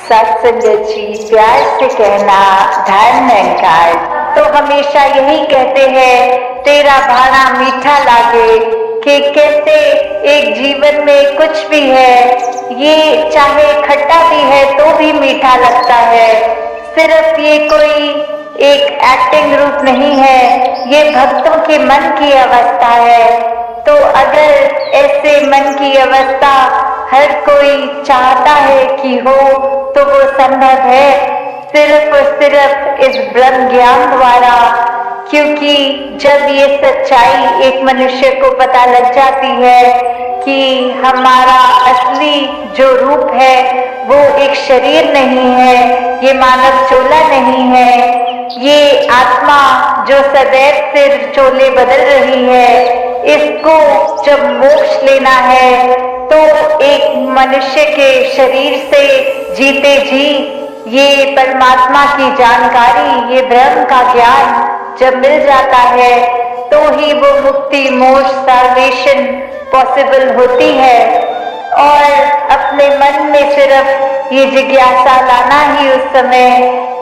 सत्संगत जी प्यार से कहना धर्म निरंकार। तो हमेशा यही कहते हैं तेरा भाना मीठा लागे, कि कैसे एक जीवन में कुछ भी है ये चाहे खट्टा भी है तो भी मीठा लगता है। सिर्फ ये कोई एक एक्टिंग रूप नहीं है, ये भक्तों के मन की अवस्था है। तो अगर ऐसे मन की अवस्था हर कोई चाहता है कि हो तो वो संभव है सिर्फ और सिर्फ इस ब्रह्म ज्ञान द्वारा। क्योंकि जब ये सच्चाई एक मनुष्य को पता लग जाती है कि हमारा असली जो रूप है वो एक शरीर नहीं है, ये मानव चोला नहीं है, ये आत्मा जो सदैव सिर चोले बदल रही है, इसको जब मोक्ष लेना है तो एक मनुष्य के शरीर से जीते जी ये परमात्मा की जानकारी, ये ब्रह्म का ज्ञान जब मिल जाता है तो ही वो मुक्ति, मोक्ष, साल्वेशन पॉसिबल होती है। और अपने मन में सिर्फ ये जिज्ञासा लाना ही उस समय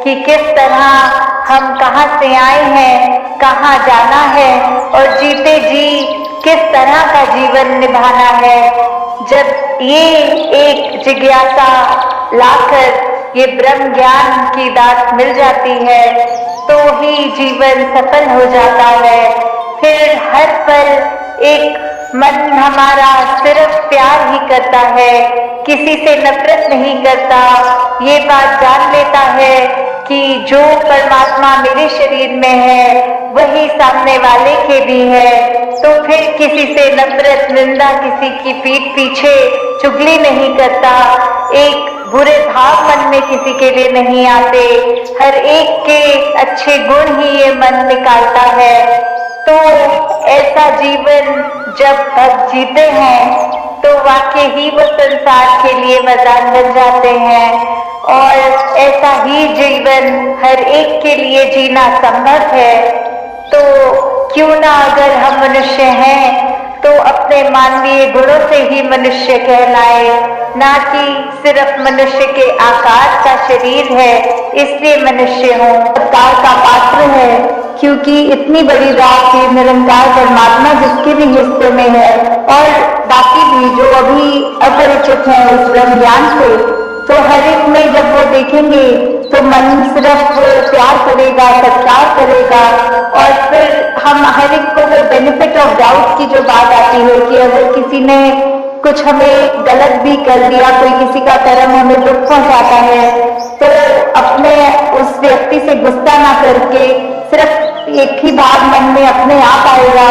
कि किस तरह हम कहाँ से आए हैं, कहाँ जाना है और जीते जी किस तरह का जीवन निभाना है। जब ये एक जिज्ञासा लाकर ये ब्रह्म ज्ञान की दात मिल जाती है तो ही जीवन सफल हो जाता है। फिर हर पल एक मन हमारा सिर्फ प्यार ही करता है, किसी से नफरत नहीं करता। ये बात जान लेता है कि जो परमात्मा मेरे शरीर में है वही सामने वाले के भी है। तो फिर किसी से नफरत, निंदा, किसी की पीठ पीछे चुगली नहीं करता, एक बुरे भाव मन में किसी के लिए नहीं आते, हर एक के अच्छे गुण ही ये मन निकालता है। तो ऐसा जीवन जब भक्त जीते हैं तो वाकई ही वो संसार के लिए वरदान बन जाते हैं। और ऐसा ही जीवन हर एक के लिए जीना संभव है। तो क्यों ना अगर हम मनुष्य हैं तो अपने मानवीय गुणों से ही मनुष्य कहलाए, ना कि सिर्फ मनुष्य के आकार का शरीर है इसलिए मनुष्य हो, सत्कार का पात्र है। क्योंकि इतनी बड़ी रात की निरंकार परमात्मा जिसके भी हिस्से में है और बाकी भी जो अभी अपरिचित हैं उस ब्रह्म ज्ञान से, तो हर एक में जब वो देखेंगे तो मन सिर्फ प्यार करेगा, सत्कार करेगा। और फिर हम हर एक को वो बेनिफिट ऑफ डाउट की जो बात आती है कि अगर किसी ने कुछ हमें गलत भी कर दिया, कोई किसी का कर्म हमें दुख पहुंचाता है, तो अपने उस व्यक्ति से गुस्सा ना करके सिर्फ एक ही बात मन में अपने आप आएगा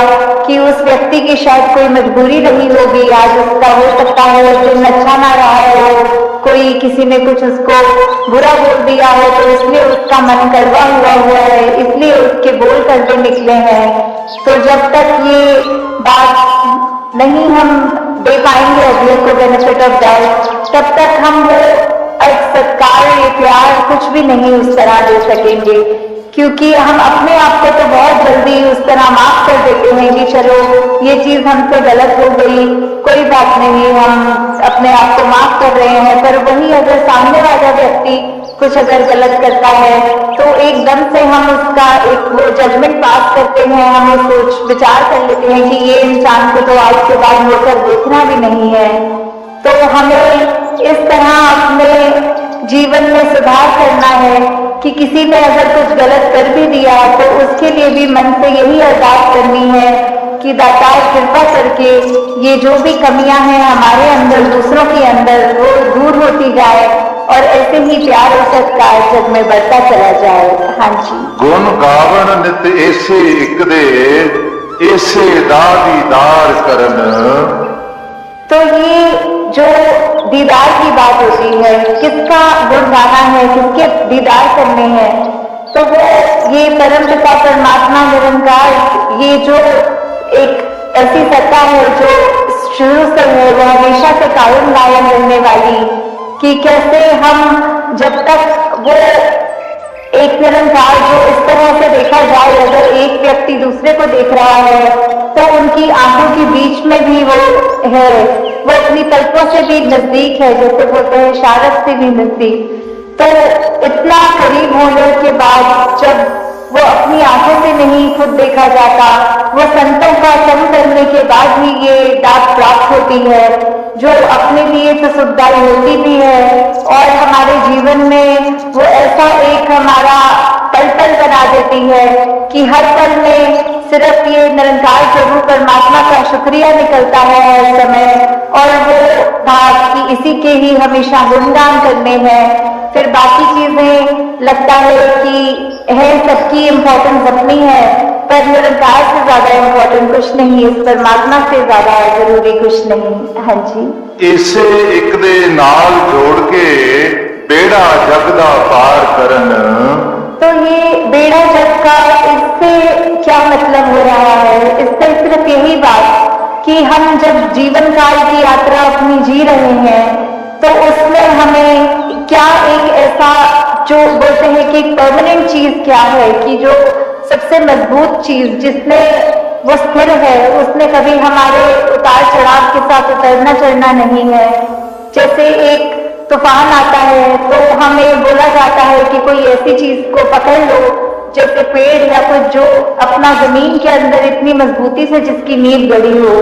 कि उस व्यक्ति की शायद कोई मजबूरी रही होगी, आज उसका हो सकता है उस दिन अच्छा ना रहा हो, कोई किसी ने कुछ उसको बुरा बोल दिया हो तो इसलिए उसका मन कड़वा हुआ है, इसलिए उसके बोल करके निकले हैं। तो जब तक ये बात नहीं हम दे पाएंगे अगले को बेनिफिट ऑफ डाउट, तब तक हम वो सत्कार, ये प्यार कुछ भी नहीं उस तरह दे सकेंगे। क्योंकि हम अपने आप को तो बहुत जल्दी उस तरह माफ कर देते हैं कि चलो ये चीज हमसे गलत हो गई, कोई बात नहीं, हम अपने आप को माफ कर रहे हैं। पर वही अगर सामने वाला व्यक्ति कुछ अगर गलत करता है तो एकदम से हम उसका एक वो जजमेंट पास करते हैं, हम सोच विचार कर लेते हैं कि ये इंसान को तो आज के बाद होकर देखना भी नहीं है। तो हमें इस तरह अपने जीवन में सुधार करना है कि किसी ने अगर कुछ गलत कर भी दिया तो उसके लिए भी मन से यही अरदास करनी है कि दातार कृपा करके ये जो भी कमियां हैं हमारे अंदर, दूसरों के अंदर, वो दूर होती जाए और ऐसे ही प्यार और सत्कार जग में बढ़ता चला जाए। हाँ जी। गुण गावन नित ऐसे एक दे, ऐसे दीदार करन। तो ये जो दीदार की बात होती है, किसका गुण गाना है, किसके दीदार करने हैं, तो वो ये परम पिता परमात्मा निरंकार, ये जो एक ऐसी सत्ता है जो शुरू से है, वो हमेशा से कायम कायम रहने वाली, कि कैसे हम जब तक वो एक निरंकार जो इस तरह से देखा जाए, अगर एक व्यक्ति दूसरे को देख रहा है तो उनकी आंखों के बीच में भी वो है, वो अपनी पलकों से भी नजदीक है, जैसे बोलते हैं शारद से भी नजदीक। तो इतना करीब होने के बाद जब वो अपनी आंखों से नहीं खुद देखा जाता, वो संतों का संग करने के बाद ही ये दात प्राप्त होती है, जो अपने लिए तो सुखदायी होती भी है और हमारे जीवन में वो ऐसा एक हमारा पल पल बना देती है कि हर पल में सिर्फ ये निरंकार प्रभु परमात्मा का शुक्रिया निकलता है हर समय, और वो बात कि इसी के ही हमेशा गुणगान करने हैं। फिर बाकी चीजें लगता है कि है सबकी इम्पोर्टेंस अपनी है, पर निरंकार से ज्यादा इम्पोर्टेंट कुछ नहीं, इस परमात्मा से ज्यादा जरूरी कुछ नहीं। हाँ जी, इसे एक दे नाल जोड़ के बेड़ा जग दा पार करन। तो ये बेड़ा जग का इससे क्या मतलब हो रहा है? इससे सिर्फ यही बात कि हम जब जीवन काल की यात्रा अपनी जी रहे हैं तो उसमें हमें क्या एक ऐसा जो बोलते हैं कि परमानेंट चीज क्या है, कि जो सबसे मजबूत चीज जिसमें वो स्थिर है, उसमें कभी हमारे उतार चढ़ाव के साथ उतरना चढ़ना नहीं है। जैसे एक तूफान आता है तो हमें बोला जाता है कि कोई ऐसी चीज को पकड़ लो, जैसे पेड़ या कुछ जो अपना जमीन के अंदर इतनी मजबूती से जिसकी नींव गड़ी हो,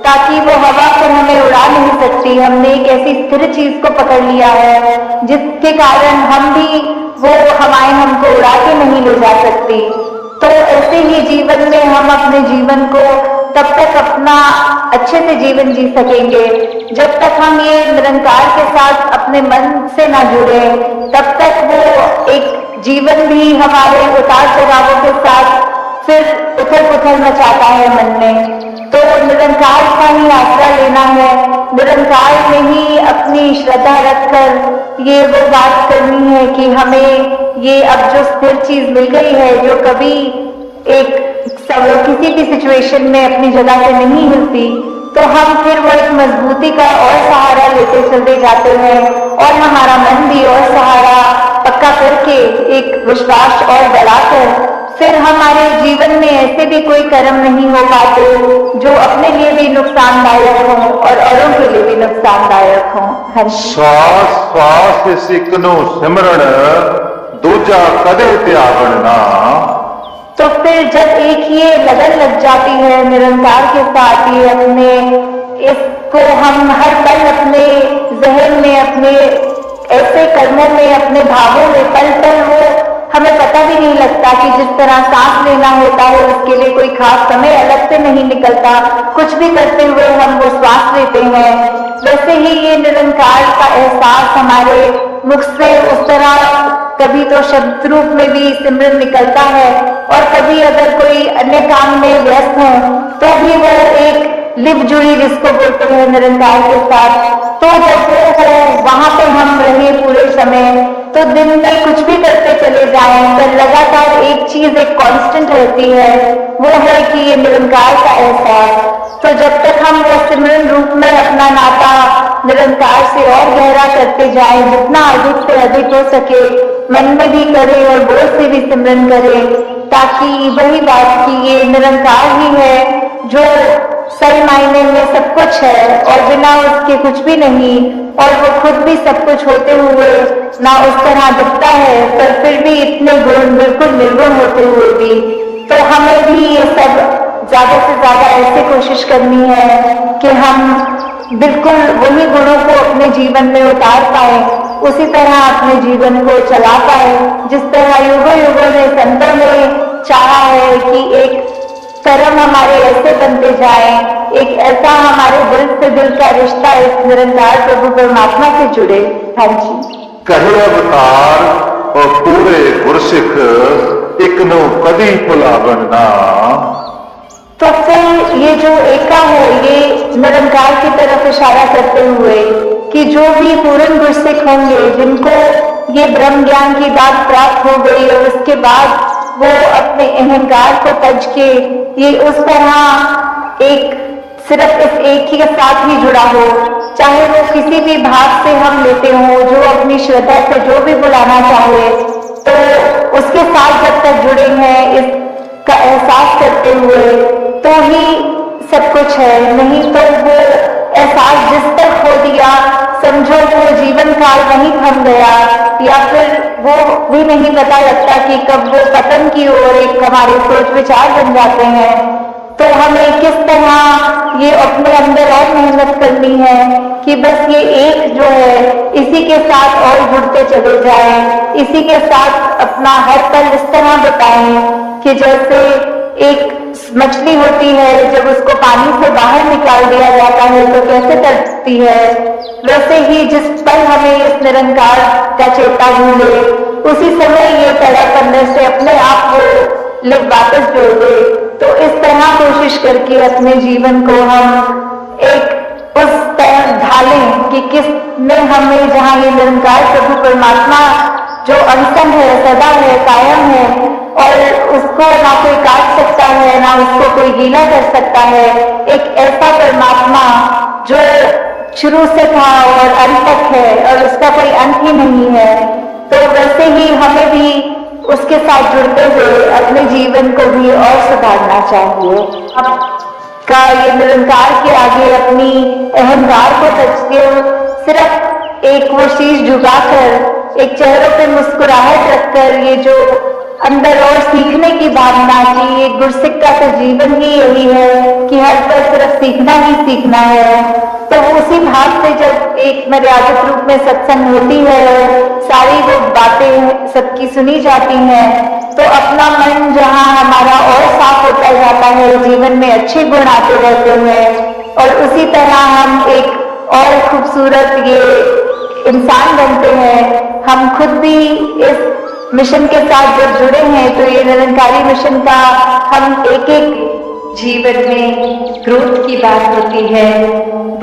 ताकि वो हवा पर हमें उड़ा नहीं सकती। हमने एक ऐसी स्थिर चीज को पकड़ लिया है जिसके कारण हम भी वो हवाएं हमको उड़ा के नहीं ले जा सकती। तो ऐसे ही जीवन में हम अपने जीवन को तब तक अपना अच्छे से जीवन जी सकेंगे जब तक हम ये निरंकार के साथ अपने मन से ना जुड़े, तब तक वो एक जीवन भी हमारे उतार चढ़ावों के साथ फिर उथल पुथल मचाता है मन में। तो निरंकार का ही आसरा लेना है, निरंकार में ही अपनी श्रद्धा रखकर ये वो बात करनी है कि हमें ये अब जो स्थिर चीज मिल गई है, जो कभी एक किसी भी सिचुएशन में अपनी जगह से नहीं हिलती, तो हम फिर वो एक मजबूती का और सहारा लेते चलते जाते हैं और हमारा मन भी और सहारा पक्का करके एक विश्वास और बढ़ाकर फिर हमारे जीवन में ऐसे भी कोई कर्म नहीं हो पाते जो अपने लिए भी नुकसानदायक हो और औरों के लिए भी नुकसानदायक हो। श्वास श्वास सिकनो सिमरण दूजा कदे त्यागण ना। तो फिर जब एक ये लगन लग जाती है निरंकार के साथ, ये अपने इसको हम हर पल अपने जहन में, अपने ऐसे कर्मों में, अपने भावों में पल पल वो हमें पता भी नहीं लगता कि जिस तरह सांस लेना होता है उसके लिए कोई खास समय अलग से नहीं निकलता, कुछ भी करते हुए हम वो श्वास लेते हैं, वैसे ही ये निरंकार का एहसास हमारे मुख से उस तरह कभी तो शब्द रूप में भी सिमरन निकलता है और कभी अगर कोई अन्य काम में व्यस्त हो तो भी वो एक लिप जुड़ी जिसको बोलते हैं निरंकार के साथ। तो जब वो वहां पे हम रहे पूरे समय, तो दिन में कुछ भी करते चले जाएं, पर लगातार एक चीज एक कांस्टेंट रहती है, वो है कि ये निरंकार का एहसास। तो जब तक हम वो सिमरन रूप में अपना नाता निरंकार से और गहरा करते जाएं, जितना अधिक से अधिक हो सके मन में भी करें और बोल से भी सिमरन करें, ताकि वही बात की ये निरंकार ही है जो सही मायने में सब कुछ है और बिना उसके कुछ भी नहीं, और वो खुद भी सब कुछ होते हुए ना उस तरह दिखता है, पर फिर भी इतने गुण बिल्कुल निर्गुण होते हुए भी। तो हमें भी ये सब ज्यादा से ज्यादा ऐसे कोशिश करनी है कि हम बिल्कुल वही गुणों को अपने जीवन में उतार पाए, उसी तरह अपने जीवन को चला पाए जिस तरह युगों युगों ने संतों ने चाहा है कि एक कर्म हमारे ऐसे बनते जाए, एक ऐसा हमारे दिल से दिल का रिश्ता इस निरंकार प्रभु परमात्मा से जुड़े। हाँ जी, कहे अवतार और पूरे गुरसिख एक नो कदी भुलावन ना। तो फिर ये जो एका है ये निरंकार की तरफ इशारा करते हुए कि जो भी पूर्ण गुरसिख होंगे जिनको ये ब्रह्म ज्ञान की बात प्राप्त हो गई और उसके बाद वो अपने अहंकार को तज के ये उस तरह एक सिर्फ इस एक ही के साथ ही जुड़ा हो, चाहे वो किसी भी भाव से हम लेते हो, जो अपनी श्रद्धा से जो भी बुलाना चाहे, तो उसके साथ जब तक जुड़े हैं इसका एहसास करते हुए तो ही सब कुछ है, नहीं तो वो एहसास जिस दिया, समझो वो जीवन काल वहीं थम गया, या फिर वो भी नहीं पता लगता कि कब वो पतन की ओर एक हमारे सोच विचार बन जाते हैं। तो हमें किस तरह ये अपने अंदर और मेहनत करनी है कि बस ये एक जो है इसी के साथ और जुड़ते चले जाएं, इसी के साथ अपना हर पल इस तरह बिताएं कि जैसे एक मछली होती है, जब उसको पानी से बाहर निकाल दिया जाता है तो कैसे तड़पती है, वैसे ही जिस पल हमें इस निरंकार का चेता भूले, उसी समय ये तड़प अंदर से अपने आप को लोग वापस जोड़ दे। तो इस तरह कोशिश करके अपने जीवन को हम एक उस तरह ढालें कि किसने हमें, जहाँ ये निरंकार प्रभु परमात्मा जो अनसंग है, सदा है, कायम है, और उसको ना कोई काट सकता है, ना उसको कोई गीला कर सकता है, एक ऐसा परमात्मा जो शुरू से था और अंत तक है और उसका कोई अंत ही नहीं है। तो वैसे ही हमें भी उसके साथ जुड़ते हुए अपने जीवन को भी और सुधारना चाहिए। अब का ये निरंकार के आगे अपनी अहंकार को तजते सिर्फ एक वो शीश झुकाकर, एक चेहरों पे मुस्कुराहट रखकर, ये जो अंदर और सीखने की भावना की, ये गुरसिक का तो जीवन ही यही है कि हर पल सिर्फ सीखना ही सीखना है। तो उसी भाव से जब एक मर्यादित रूप में सत्संग होती है, सारी वो बातें सबकी सुनी जाती हैं, तो अपना मन जहाँ हमारा और साफ होता जाता है, जीवन में अच्छे गुण आते रहते हैं, और उसी तरह हम एक और खूबसूरत ये इंसान बनते हैं। हम खुद भी इस मिशन के साथ जब जुड़े हैं तो ये निरंकारी मिशन का हम एक एक जीवन में ग्रोथ की बात होती है।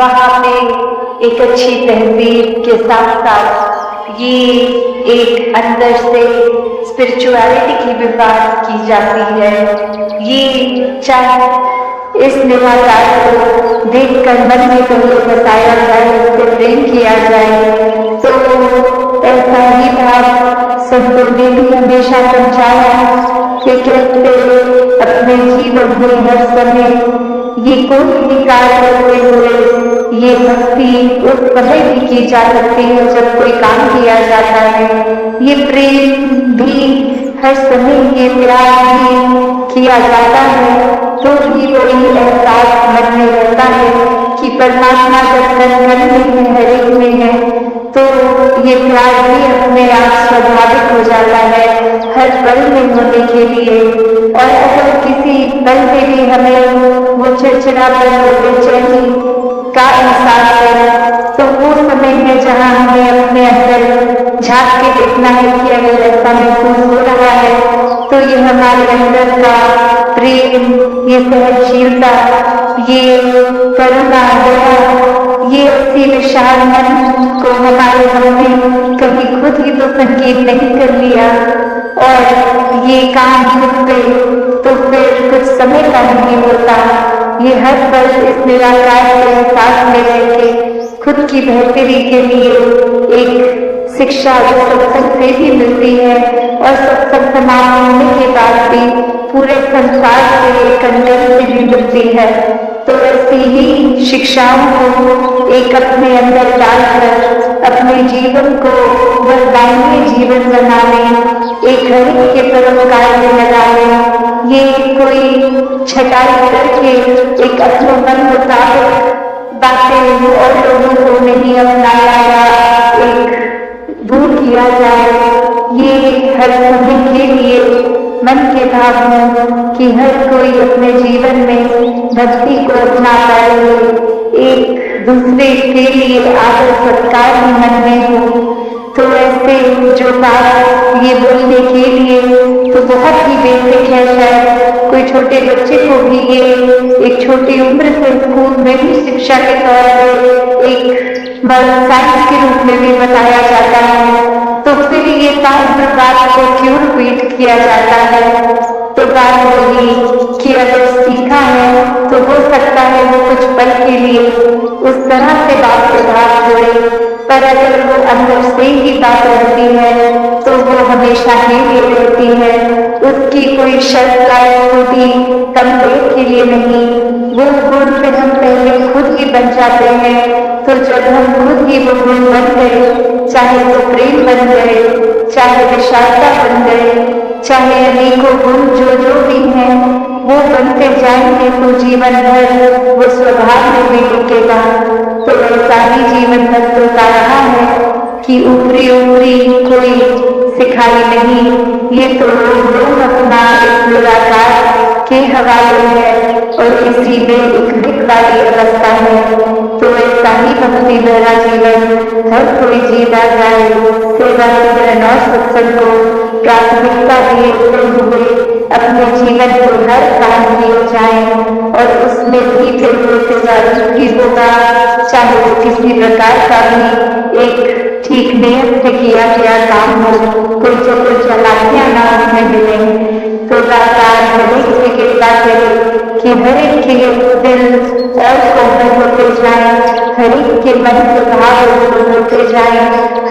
वहाँ पे एक अच्छी तहजीब के साथ साथ ये एक अंदर से स्पिरिचुअलिटी की भी बात की जाती है। ये चाहे इस निराकार को देखकर मन में कहीं बताया जाए, उससे प्रेम किया जाए, तो ऐसा ही भाव संतों ने भी हमेशा समझाया कि कैसे अपने जीवन में हर समय ये कोई भी कार्य करते हुए ये भक्ति उस समय भी की जा सकती है जब कोई काम किया जाता है। ये प्रेम भी हर समय, ये प्यार भी किया जाता है, तो भी वही एहसास मन में रहता है कि परमात्मा जब कण में है, हर एक में है, तो ये प्यार भी अपने आप स्वाभाविक हो जाता है हर पल में होने के लिए। और अगर किसी पल में भी हमें वो चिड़चिड़ापन और बेचैनी का एहसास है, तो वो समय है जहाँ हमें अपने अंदर झांक के देखना है कि अगर ऐसा महसूस हो रहा है तो ये हमारे अंदर का प्रेम, ये सहनशीलता, ये करुणा, दया, ये अति विशाल मन को हमारे हमने कभी खुद ही तो संकेत नहीं कर लिया, और ये काम खुद पे तो फिर कुछ समय का नहीं होता। ये हर पल इस निराकार के एहसास में रहकर खुद की बेहतरी के लिए एक शिक्षा जो सत्संग से भी मिलती है, और सत्संग समाप्त होने के बाद भी पूरे संसार से कंगन से भी मिलती है। तो ऐसी ही शिक्षाओं को एक अपने अंदर डालकर अपने जीवन को वरदायी जीवन बनाने, एक हरि के परोपकार में लगाने, ये कोई छटाई करके एक अपने मन मुताबिक बातें और लोगों को नहीं अपनाया या एक दूर किया जाए, ये हर सभी के लिए मन के भाव हो कि हर कोई अपने जीवन में भक्ति को अपना पाए, एक दूसरे के लिए आदर सत्कार भी मन में हो। तो ऐसे जो बात ये बोलने के लिए तो बहुत ही बेसिक है, शायद कोई छोटे बच्चे को भी ये एक छोटी उम्र से स्कूल में भी शिक्षा के तौर पर एक साइंस के रूप में भी बताया जाता है, तो फिर ये साइंस बात को क्यों रिपीट किया जाता है। तो बात होगी कि अगर सीखा है तो हो सकता है वो कुछ पल के लिए उस तरह से बात से भाग जोड़े, पर अगर वो अंदर से ही बात रहती है तो वो हमेशा के लिए रहती है। उसकी कोई शर्त छोटी कम देर के लिए नहीं। वो गुण फिर हम पहले खुद ही बन जाते हैं। तो जब हम खुद ही वो गुण बन गए, चाहे वो प्रेम बन गए, चाहे विशालता बन गए, चाहे अनेकों गुण जो भी हैं, वो बनते जाएंगे तो जीवन भर वो स्वभाव में भी रुकेगा। तो ऐसा ही जीवन भर तो रहा है कि ऊपरी कोई सिखाई नहीं। ये तो लोग अपना एक निराकार के हवाले है और इसी में एक दिख वाली अवस्था है। तो ऐसा ही भक्ति भरा जीवन हर कोई जीना जाए। सेवा सिमरन और सत्संग को प्राथमिकता दिए हुए अपने जीवन को हर काम किए जाए और उसमें भी फिर भी होगा, चाहे वो किसी प्रकार का भी एक ठीक नियम से किया गया काम हो, कोई चक्र चालाकियां ना उसमें मिले। तो दातार हरेक से कृपा करे कि हरेक के दिल और कोमल होते जाए, हरेक के मन स्वभाव होते जाए,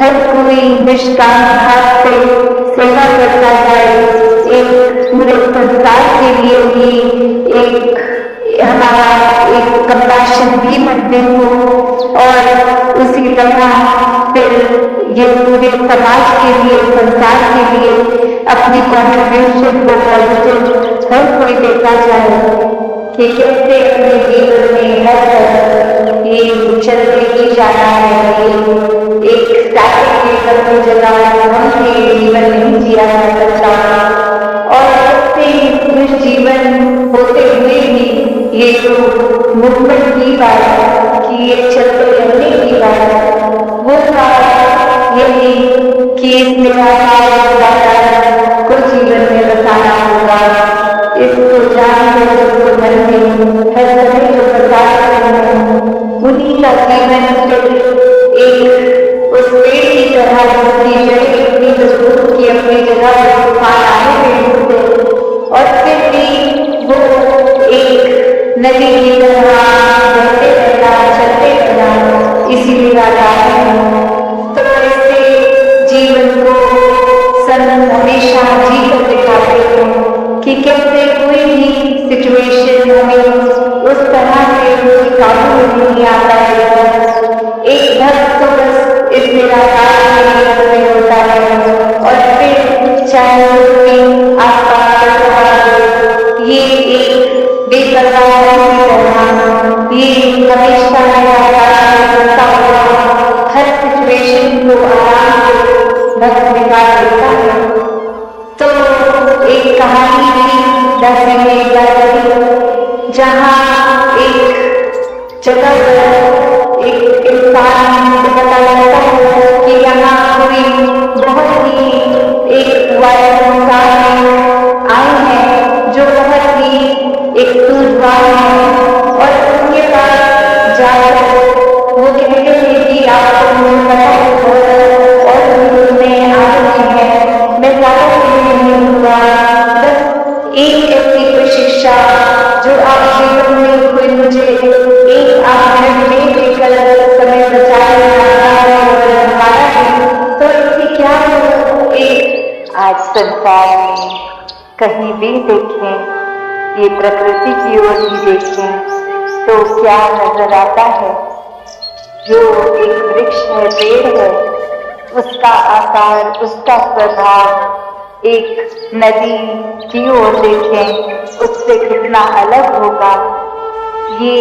हर कोई निष्काम भाव से सेवा करता जाए। एक पूरे संसार के लिए भी एक हमारा एक कंपैशन भी मंदिर हो और उसी तरह फिर ये पूरे समाज के लिए, संसार के लिए अपनी कॉन्ट्रीब्यूशन को पॉजिटिव हर कोई देता जाए कि कैसे अपने जीवन में हर ये चलते ही जाना है। एक स्टैटिक अपनी जगह हम भी जीवन नहीं जिया जा सकता और ऐसे जीवन होते हुए भी ये जो मूवमेंट की बात है कि ये चलते रहने की बात है, वो बात यही कि इस निराकार को जीवन में बताना होगा। इसको जानकर उसको मन में हर समय जो प्रकाश करना, उन्हीं का जीवन एक उस पेड़ की तरह अपनी जड़ें अपनी मजबूत की अपनी जगह पर तूफान आने में होते और फिर भी वो एक नदी की तरह बहते रहना, चलते रहना, इसीलिए निराकार है। तो ऐसे जीवन को संत हमेशा जीकर दिखाते हैं कि कैसे कोई भी सिचुएशन हमें उस तरह से उसकी काबू में नहीं आता है। एक भक्त तो बस इस निराकार में होता है और फिर चाहे उसकी आसपास ये एक बेपरवाह की तरह ये हमेशा करता हुआ हर सिचुएशन को आराम से भक्त दिखा देता है। तो एक कहानी भी जहाँ एक जगह पर एक इंसान को पता लगता है कि यहाँ कोई बहुत ही एक वायरस इंसान आए हैं जो बहुत ही एक सूझवान है और उसके पास जाकर वो कहते हैं कि आपको मुझे पता है और उसमें आ रही है, मैं ज़्यादा नहीं हुआ, बस एक ऐसी कोई शिक्षा जो आप जीवन में कोई मुझे एक आप में लेकर समय बचाने और हमारा है, तो इसकी क्या हो। एक आज संसार में कहीं भी देखें, ये प्रकृति की ओर ही देखें तो क्या नजर आता है। जो एक वृक्ष है, पेड़ है, उसका आकार, उसका स्वभाव एक नदी की ओर देखें उससे कितना अलग होगा। ये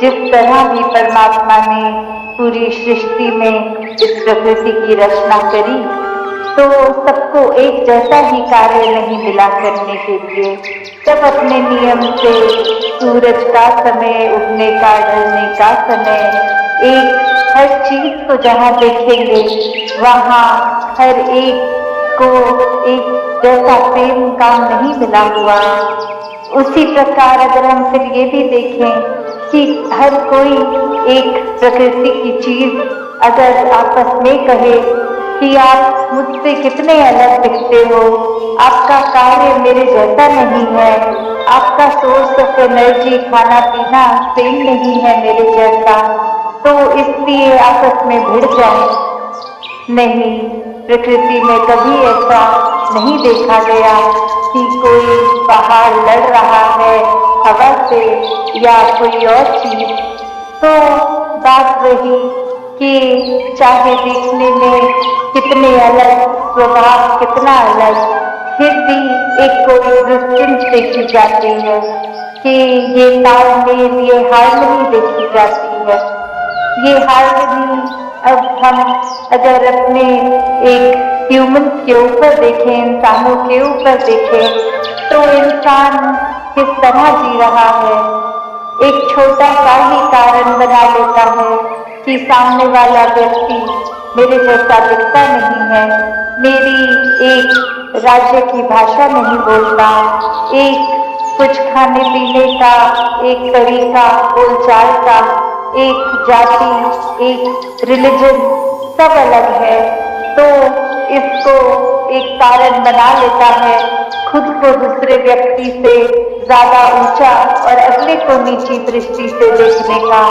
जिस तरह भी परमात्मा ने पूरी सृष्टि में इस प्रकृति की रचना करी तो सबको एक जैसा ही कार्य नहीं मिला करने के लिए। सब अपने नियम से सूरज का समय, उगने का, ढलने का समय, एक हर चीज को जहाँ देखेंगे वहाँ हर एक को एक जैसा प्रेम काम नहीं मिला हुआ। उसी प्रकार अगर हम फिर ये भी देखें कि हर कोई एक प्रकृति की चीज अगर आपस में कहे कि आप मुझसे कितने अलग दिखते हो, आपका कार्य मेरे जैसा नहीं है, आपका सोर्स ऑफ एनर्जी, खाना पीना सेम नहीं है मेरे जैसा, तो इसलिए आपस में भिड़ जाए। नहीं, प्रकृति में कभी ऐसा नहीं देखा गया। कि कोई पहाड़ लड़ रहा है हवा से या कोई और चीज, तो बात रही कि चाहे देखने में कितने अलग, स्वभाव कितना अलग, फिर भी एक कोएग्जिस्टेंस देखी जाती है कि ये तालमेल, ये हार्मनी देखी जाती है। ये हार्मनी अब हम अगर अपने एक ह्यूमन के ऊपर देखें, इंसानों के ऊपर देखें, तो इंसान किस तरह जी रहा है। एक छोटा सा ही कारण बना लेता है कि सामने वाला व्यक्ति मेरे जैसा दिखता नहीं है, मेरी एक राज्य की भाषा नहीं बोलता, एक कुछ खाने पीने का एक तरीका, बोलचाल का, एक जाति, एक रिलीजन सब अलग है, तो इसको एक कारण बना लेता है खुद को दूसरे व्यक्ति से ज्यादा ऊंचा और अगले को नीची दृष्टि से देखने का।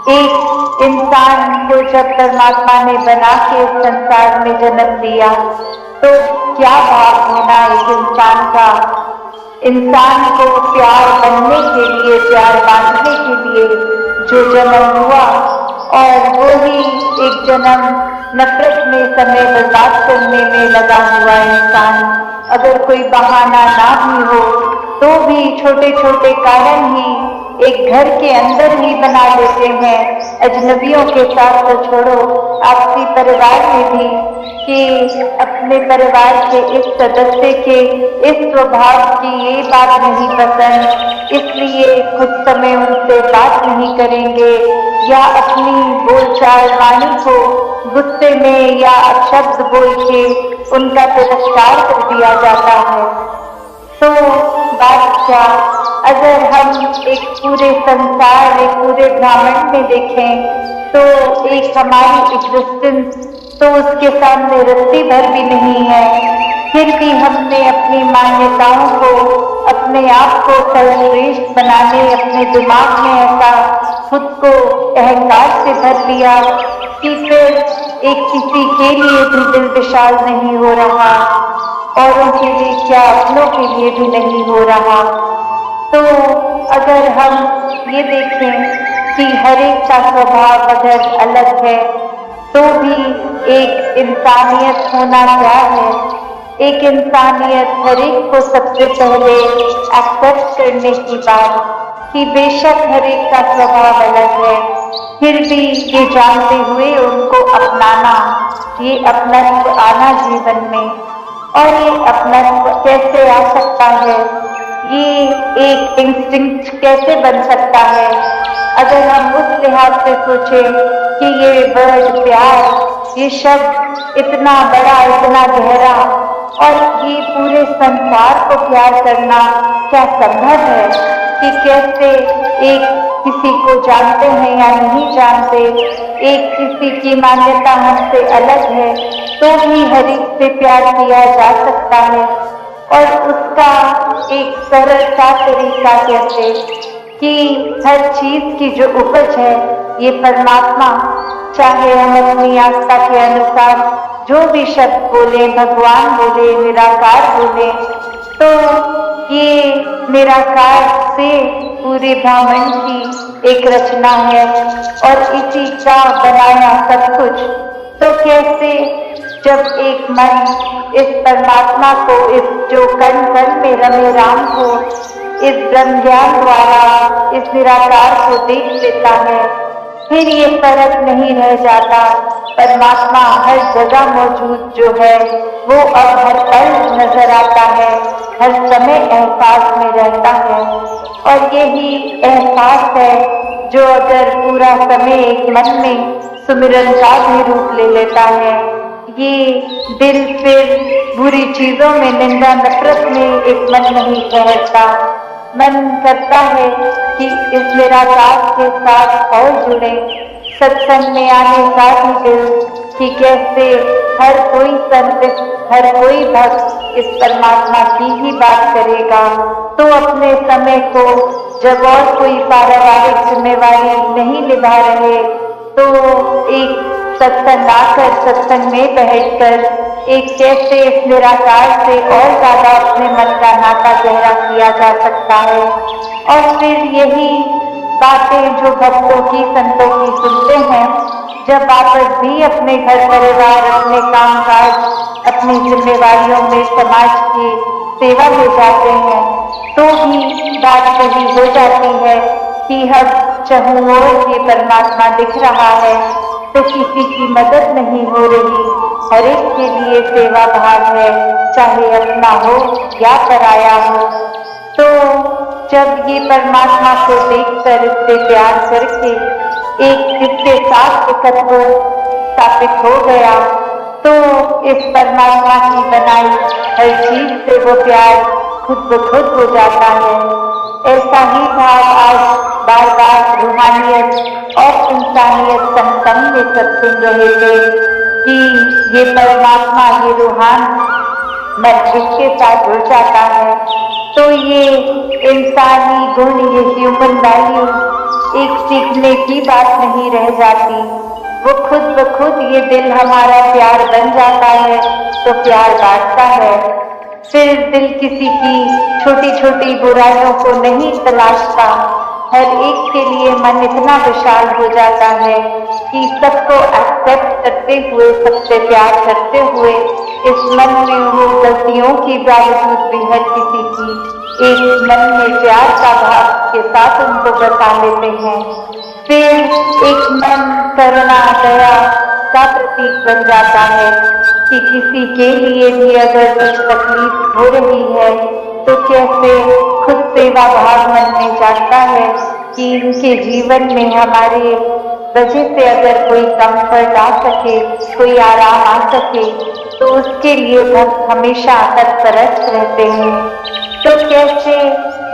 एक इंसान को जब परमात्मा ने बना के इस संसार में जन्म दिया, तो क्या भाव होना एक इंसान का। इंसान को प्यार बनने के लिए, प्यार बांटने के लिए जो जन्म हुआ, और वो ही एक जन्म नफरत में समय बर्बाद करने में लगा हुआ इंसान, अगर कोई बहाना ना भी हो तो भी छोटे छोटे कारण ही एक घर के अंदर ही बना लेते हैं। अजनबियों के साथ तो छोड़ो, आपसी परिवार में भी, कि अपने परिवार के इस सदस्य के इस स्वभाव की ये बात नहीं पसंद, इसलिए कुछ समय उनसे बात नहीं करेंगे, या अपनी बोलचाल वाणी को गुस्से में या अपशब्द बोल के उनका तिरस्कार कर दिया जाता है। तो बात क्या, अगर हम एक पूरे संसार, एक पूरे ब्रह्मांड में देखें, तो एक हमारी एग्जिस्टेंस तो उसके सामने रत्ती भर भी नहीं है, फिर भी हमने अपनी मान्यताओं को, अपने आप को सर्वश्रेष्ठ बनाने, अपने दिमाग में ऐसा खुद को अहंकार से भर लिया कि फिर एक किसी के लिए भी दिल विशाल नहीं हो रहा, औरों के लिए क्या अपनों के लिए भी नहीं हो रहा। तो अगर हम ये देखें कि हर एक का स्वभाव अगर अलग है, तो भी एक इंसानियत होना क्या है। एक इंसानियत हर एक को सबसे पहले एक्सेप्ट करने की बात, कि बेशक हर एक का स्वभाव अलग है, फिर भी ये जानते हुए उनको अपनाना, ये अपनत्व आना जीवन में। और ये अपनत्व कैसे आ सकता है, ये एक इंस्टिंक्ट कैसे बन सकता है, अगर हम उस लिहाज से सोचें कि ये वर्ड प्यार, ये शब्द इतना बड़ा, इतना गहरा, और ये पूरे संसार को प्यार करना क्या संभव है, कि कैसे एक किसी को जानते हैं या नहीं जानते, एक किसी की मान्यता हमसे अलग है, तो भी हर एक से प्यार किया जा सकता है। और उसका एक सरल सा तरीका कैसे, कि हर चीज की जो उपज है ये परमात्मा, चाहे हम अपनी आस्था के अनुसार जो भी शब्द बोले, भगवान बोले, निराकार बोले, तो ये निराकार से पूरे ब्रह्मांड की एक रचना है और इसी का बनाया सब कुछ। तो कैसे जब एक मन इस परमात्मा को, इस जो कण कण में रमे राम को, इस ब्रह्म ज्ञान द्वारा इस निराकार को देख लेता है, फिर ये फर्क नहीं रह जाता, परमात्मा हर जगह मौजूद जो है वो अब हर पल नजर आता है, हर समय एहसास में रहता है। और यही एहसास है जो अगर पूरा समय एक मन में सुमिरन का भी रूप ले लेता है, ये दिल फिर बुरी चीजों में, निंदा नफरत में एक मन नहीं ठहरता, मन करता है कि इस निराकार के साथ और जुड़े, सत्संग में आने का भी दिल, कि कैसे हर कोई संत, हर कोई भक्त इस परमात्मा की ही बात करेगा, तो अपने समय को जब और कोई पारिवारिक जिम्मेवारी नहीं निभा रहे, तो एक सत्संग आकर, सत्संग में बैठकर एक कैसे इस निराकार से और ज्यादा अपने मन का नाता गहरा किया जा सकता है। और फिर यही बातें जो भक्तों की संतों की सुनते हैं, जब वापस भी अपने घर परिवार, अपने कामकाज, अपनी जिम्मेवारियों में समाज की सेवा में जाते हैं, तो भी बात वही हो जाती है कि हम चाहूं और ये परमात्मा दिख रहा है तो किसी की मदद नहीं हो रही, हर एक के लिए सेवा भाव है, चाहे अपना हो या पराया हो। तो जब ये परमात्मा को देखकर, इससे प्यार करके एक इसके साथ एकत्व स्थापित हो गया, तो इस परमात्मा की बनाई हर चीज से वो प्यार खुद ब खुद हो जाता है। ऐसा ही भाव आज बार बार रूहानियत और इंसानियत संगम में सब सुन रहे थे कि ये परमात्मा, ये रूहान मस्तिष्क के साथ जुड़ जाता है, तो ये इंसानी गुण, ये ह्यूमन वैल्यू एक सीखने की बात नहीं रह जाती, वो खुद ब खुद ये दिल हमारा प्यार बन जाता है, तो प्यार बांटता है। फिर दिल किसी की छोटी छोटी बुराइयों को नहीं तलाशता, हर एक के लिए मन इतना विशाल हो जाता है कि सबको एक्सेप्ट करते हुए, सबसे प्यार करते हुए, इस मन में वो गलतियों की बावजूद भी हर किसी की एक मन में प्यार का भाव के साथ उनको बता लेते हैं। फिर एक मन करुणा, दया का प्रतीक बन जाता है कि किसी के लिए भी अगर कुछ तकलीफ हो रही है तो कैसे खुद सेवा भाव मन में जागता है कि इनके जीवन में हमारे वजह से अगर कोई कंफर्ट आ सके, कोई आराम आ सके, तो उसके लिए भक्त हमेशा तत्परस्त रहते हैं। तो कैसे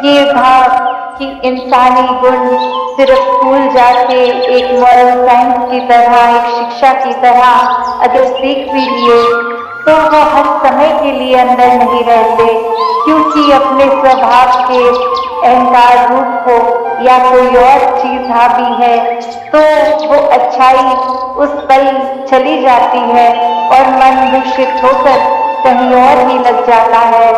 ये भाव कि इंसानी गुण सिर्फ स्कूल जाके एक मॉरल साइंस की तरह, एक शिक्षा की तरह अगर सीख भी लिए तो वो हर समय के लिए अंदर नहीं रहते, क्योंकि अपने स्वभाव के अहंकार रूप हो या कोई और चीज हावी है तो वो अच्छाई उस पल चली जाती है और मन दूषित होकर कहीं और ही लग जाता है।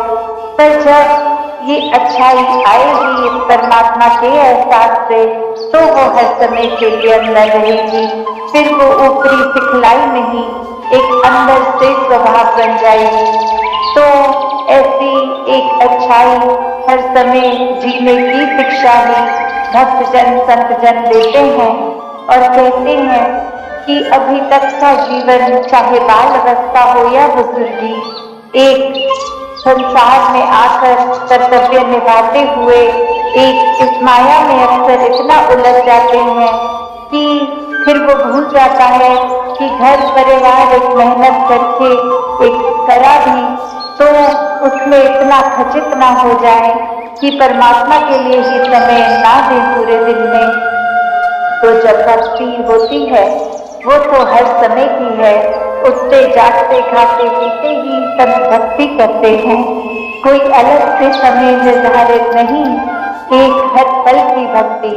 पर जब ये अच्छाई आएगी इस परमात्मा के एहसास से, तो वो हर समय के लिए अंदर रहेगी, फिर वो ऊपरी सिखलाई नहीं, एक अंदर से स्वभाव बन जाएगी। तो ऐसी एक अच्छाई हर समय जीने की शिक्षा ही भक्तजन संतजन देते हैं और कहते हैं कि अभी तक का जीवन, चाहे बाल अवस्था हो या बुजुर्गी, एक संसार में आकर कर्तव्य निभाते हुए एक इस माया में अक्सर इतना उलझ जाते हैं कि फिर वो भूल जाता है कि घर परिवार एक मेहनत करके एक करा भी तो उसमें इतना खचित ना हो जाए कि परमात्मा के लिए ही समय ना दे पूरे दिन में। तो जब भक्ति होती है वो तो हर समय की है, उठते जागते खाते पीते ही सब भक्ति करते हैं, कोई अलग से समय निर्धारित नहीं, एक हर पल की भक्ति।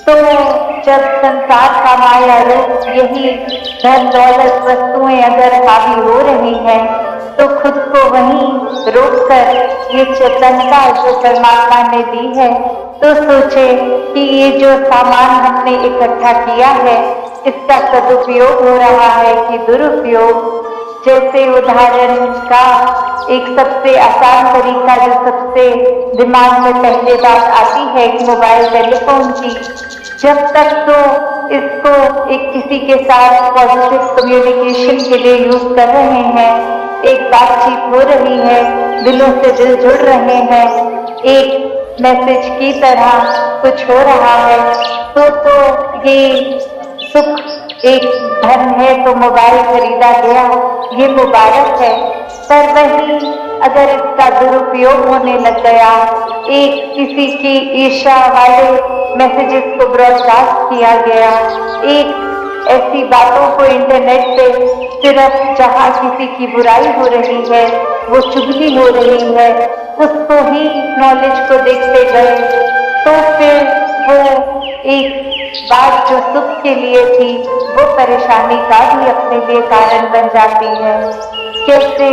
तो जब संसार का माया रूप यही धन दौलत वस्तुएं अगर हावी हो रही हैं, तो खुद को वहीं रोककर ये चेतनता जो परमात्मा ने दी है, तो सोचे कि ये जो सामान हमने इकट्ठा किया है इसका सदुपयोग हो रहा है कि दुरुपयोग। जैसे उदाहरण का एक सबसे आसान तरीका जो सबसे दिमाग में पहले बात आती है मोबाइल टेलीफोन की, जब तक तो इसको एक किसी के साथ पॉजिटिव कम्युनिकेशन के लिए यूज कर रहे हैं, एक बातचीत हो रही है, दिलों से दिल जुड़ रहे हैं, एक मैसेज की तरह कुछ हो रहा है, तो ये सुख एक धन है तो मोबाइल खरीदा गया, ये मुबारक है। पर वही अगर इसका दुरुपयोग होने लग गया, एक किसी की ईर्ष्या वाले मैसेजेस को ब्रॉडकास्ट किया गया, एक ऐसी बातों को इंटरनेट पे सिर्फ जहाँ किसी की बुराई हो रही है, वो चुगली हो रही है, उसको ही नॉलेज को देखते गए, तो फिर वो एक बात जो सुख के लिए थी वो परेशानी का भी अपने लिए कारण बन जाती है। कैसे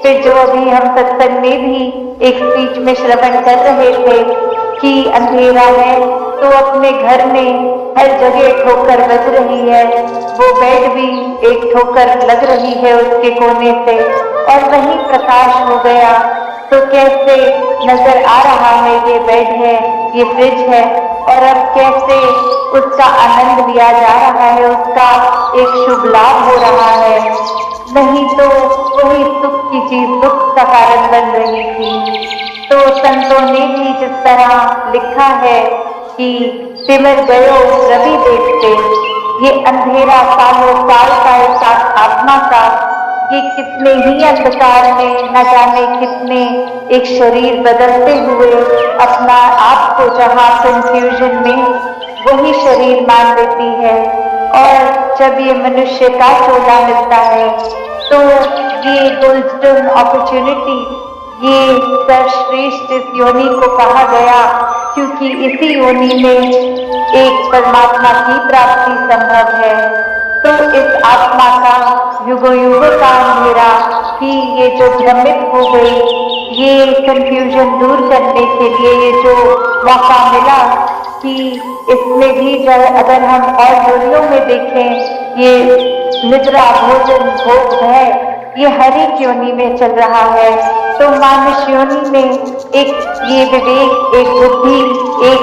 फिर जो अभी हम सत्संग में भी एक स्पीच में श्रवण कर रहे थे कि अंधेरा है तो अपने घर में हर जगह ठोकर बज रही है, वो बेड भी एक ठोकर लग रही है उसके कोने से और वहीं प्रकाश हो गया। तो कैसे नजर आ रहा है ये बेड है, ये फ्रिज है, और अब कैसे उसका आनंद लिया जा रहा है, उसका एक शुभ लाभ हो रहा है। नहीं तो वही सुख की चीज दुख का कारण बन रही थी। तो संतों ने भी जिस तरह लिखा है कि सिमर गयो रवि देखते, ये अंधेरा सालों साल का एक आत्मा का, ये कितने ही अंधकार में न जाने कितने एक शरीर बदलते हुए अपना आप को जहाँ कंफ्यूजन में वही शरीर मान लेती है। और जब ये मनुष्य का चोला मिलता है तो ये गोल्डन अपॉर्चुनिटी, ये सर्वश्रेष्ठ इस योनि को कहा गया क्योंकि इसी योनि में एक परमात्मा की प्राप्ति संभव है। तो इस आत्मा का युगों युगों का अंधेरा कि ये जो भ्रमित हो गई, ये कंफ्यूजन दूर करने के लिए ये जो मौका मिला कि इसमें भी जब अगर हम और योनियों में देखें, ये निद्रा भोजन भोग है ये हर एक योनि में चल रहा है। तो मानुष योनि में एक ये विवेक, एक बुद्धि, एक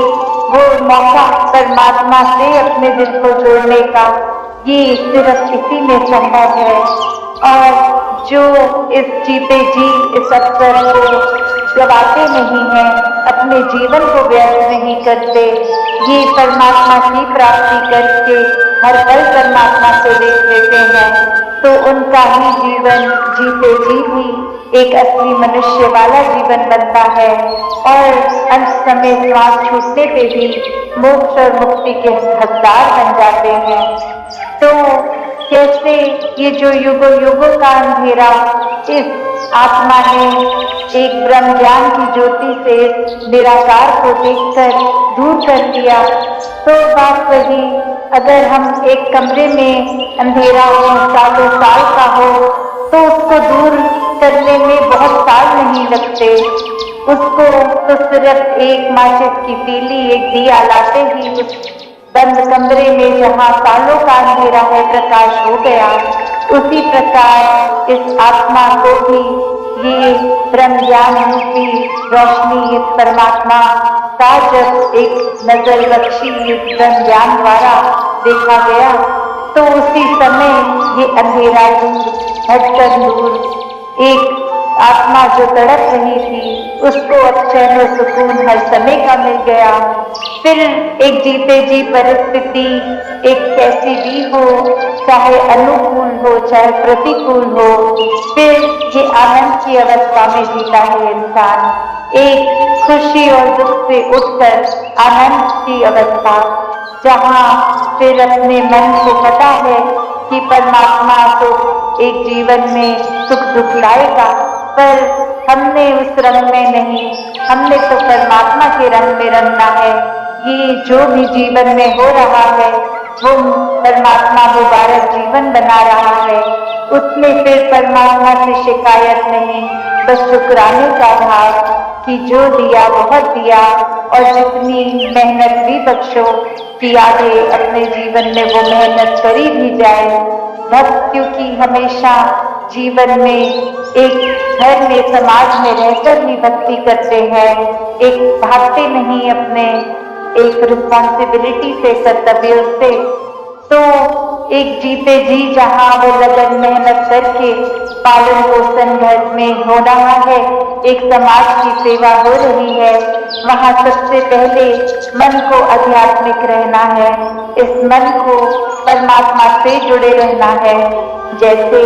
वो मौका परमात्मा से अपने दिल को जोड़ने का, ये सिर्फ इसी में संभव है। और जो इस जीते जी इस अवसर को गवाते नहीं हैं, अपने जीवन को व्यर्थ नहीं करते, ये परमात्मा की प्राप्ति करके हर पल परमात्मा को देख लेते हैं, तो उनका ही जीवन जीते जी भी एक असली मनुष्य वाला जीवन बनता है और अंत समय श्वास छूटने पे भी मोक्ष और मुक्ति के हकदार बन जाते हैं। तो कैसे ये जो युगों युगों का अंधेरा इस आत्मा ने एक ब्रह्म ज्ञान की ज्योति से निराकार को देखकर दूर कर दिया। तो बात वही, अगर हम एक कमरे में अंधेरा हो, सालों साल का हो, तो उसको दूर करने में बहुत साल नहीं लगते। उसको तो सिर्फ एक माचिस की तीली, एक दिया लाते ही उस बंद कमरे में जहाँ सालों का अंधेरा है प्रकाश हो गया। उसी प्रकार इस आत्मा को भी ये ब्रह्म ज्ञान रूपी रोशनी, इस परमात्मा का जब एक नजर बख्शी इस ब्रह्म ज्ञान द्वारा देखा गया, तो उसी समय ये अंधेरा दूर, हटकर दूर, एक आत्मा जो तड़प रही थी उसको चैन और सुकून हर समय का मिल गया। फिर एक जीते जी परिस्थिति एक कैसी भी हो, चाहे अनुकूल हो चाहे प्रतिकूल हो, फिर ये आनंद की अवस्था में जीता है इंसान, एक खुशी और दुख से उठकर आनंद की अवस्था, जहाँ फिर अपने मन को पता है कि परमात्मा तो एक जीवन में सुख दुख लाएगा, पर हमने उस रंग में नहीं, हमने तो परमात्मा के रंग में रंगना है। ये जो भी जीवन में हो रहा है वो परमात्मा मुबारक जीवन बना रहा है, उसमें फिर परमात्मा से शिकायत नहीं, बस शुक्राने का भाव कि जो दिया बहुत दिया और जितनी मेहनत भी बख्शो कि आगे अपने जीवन में वो मेहनत करी भी जाए। भक्त क्योंकि हमेशा जीवन में एक घर में समाज में रहकर भी भक्ति करते हैं, एक भागते नहीं अपने एक रिस्पॉन्सिबिलिटी से, कर्तव्यों से। तो एक जीते जी जहाँ वो लगन मेहनत करके पालन पोषण घर में हो रहा है, एक समाज की सेवा हो रही है, वहाँ सबसे पहले मन को आध्यात्मिक रहना है, इस मन को परमात्मा से जुड़े रहना है। जैसे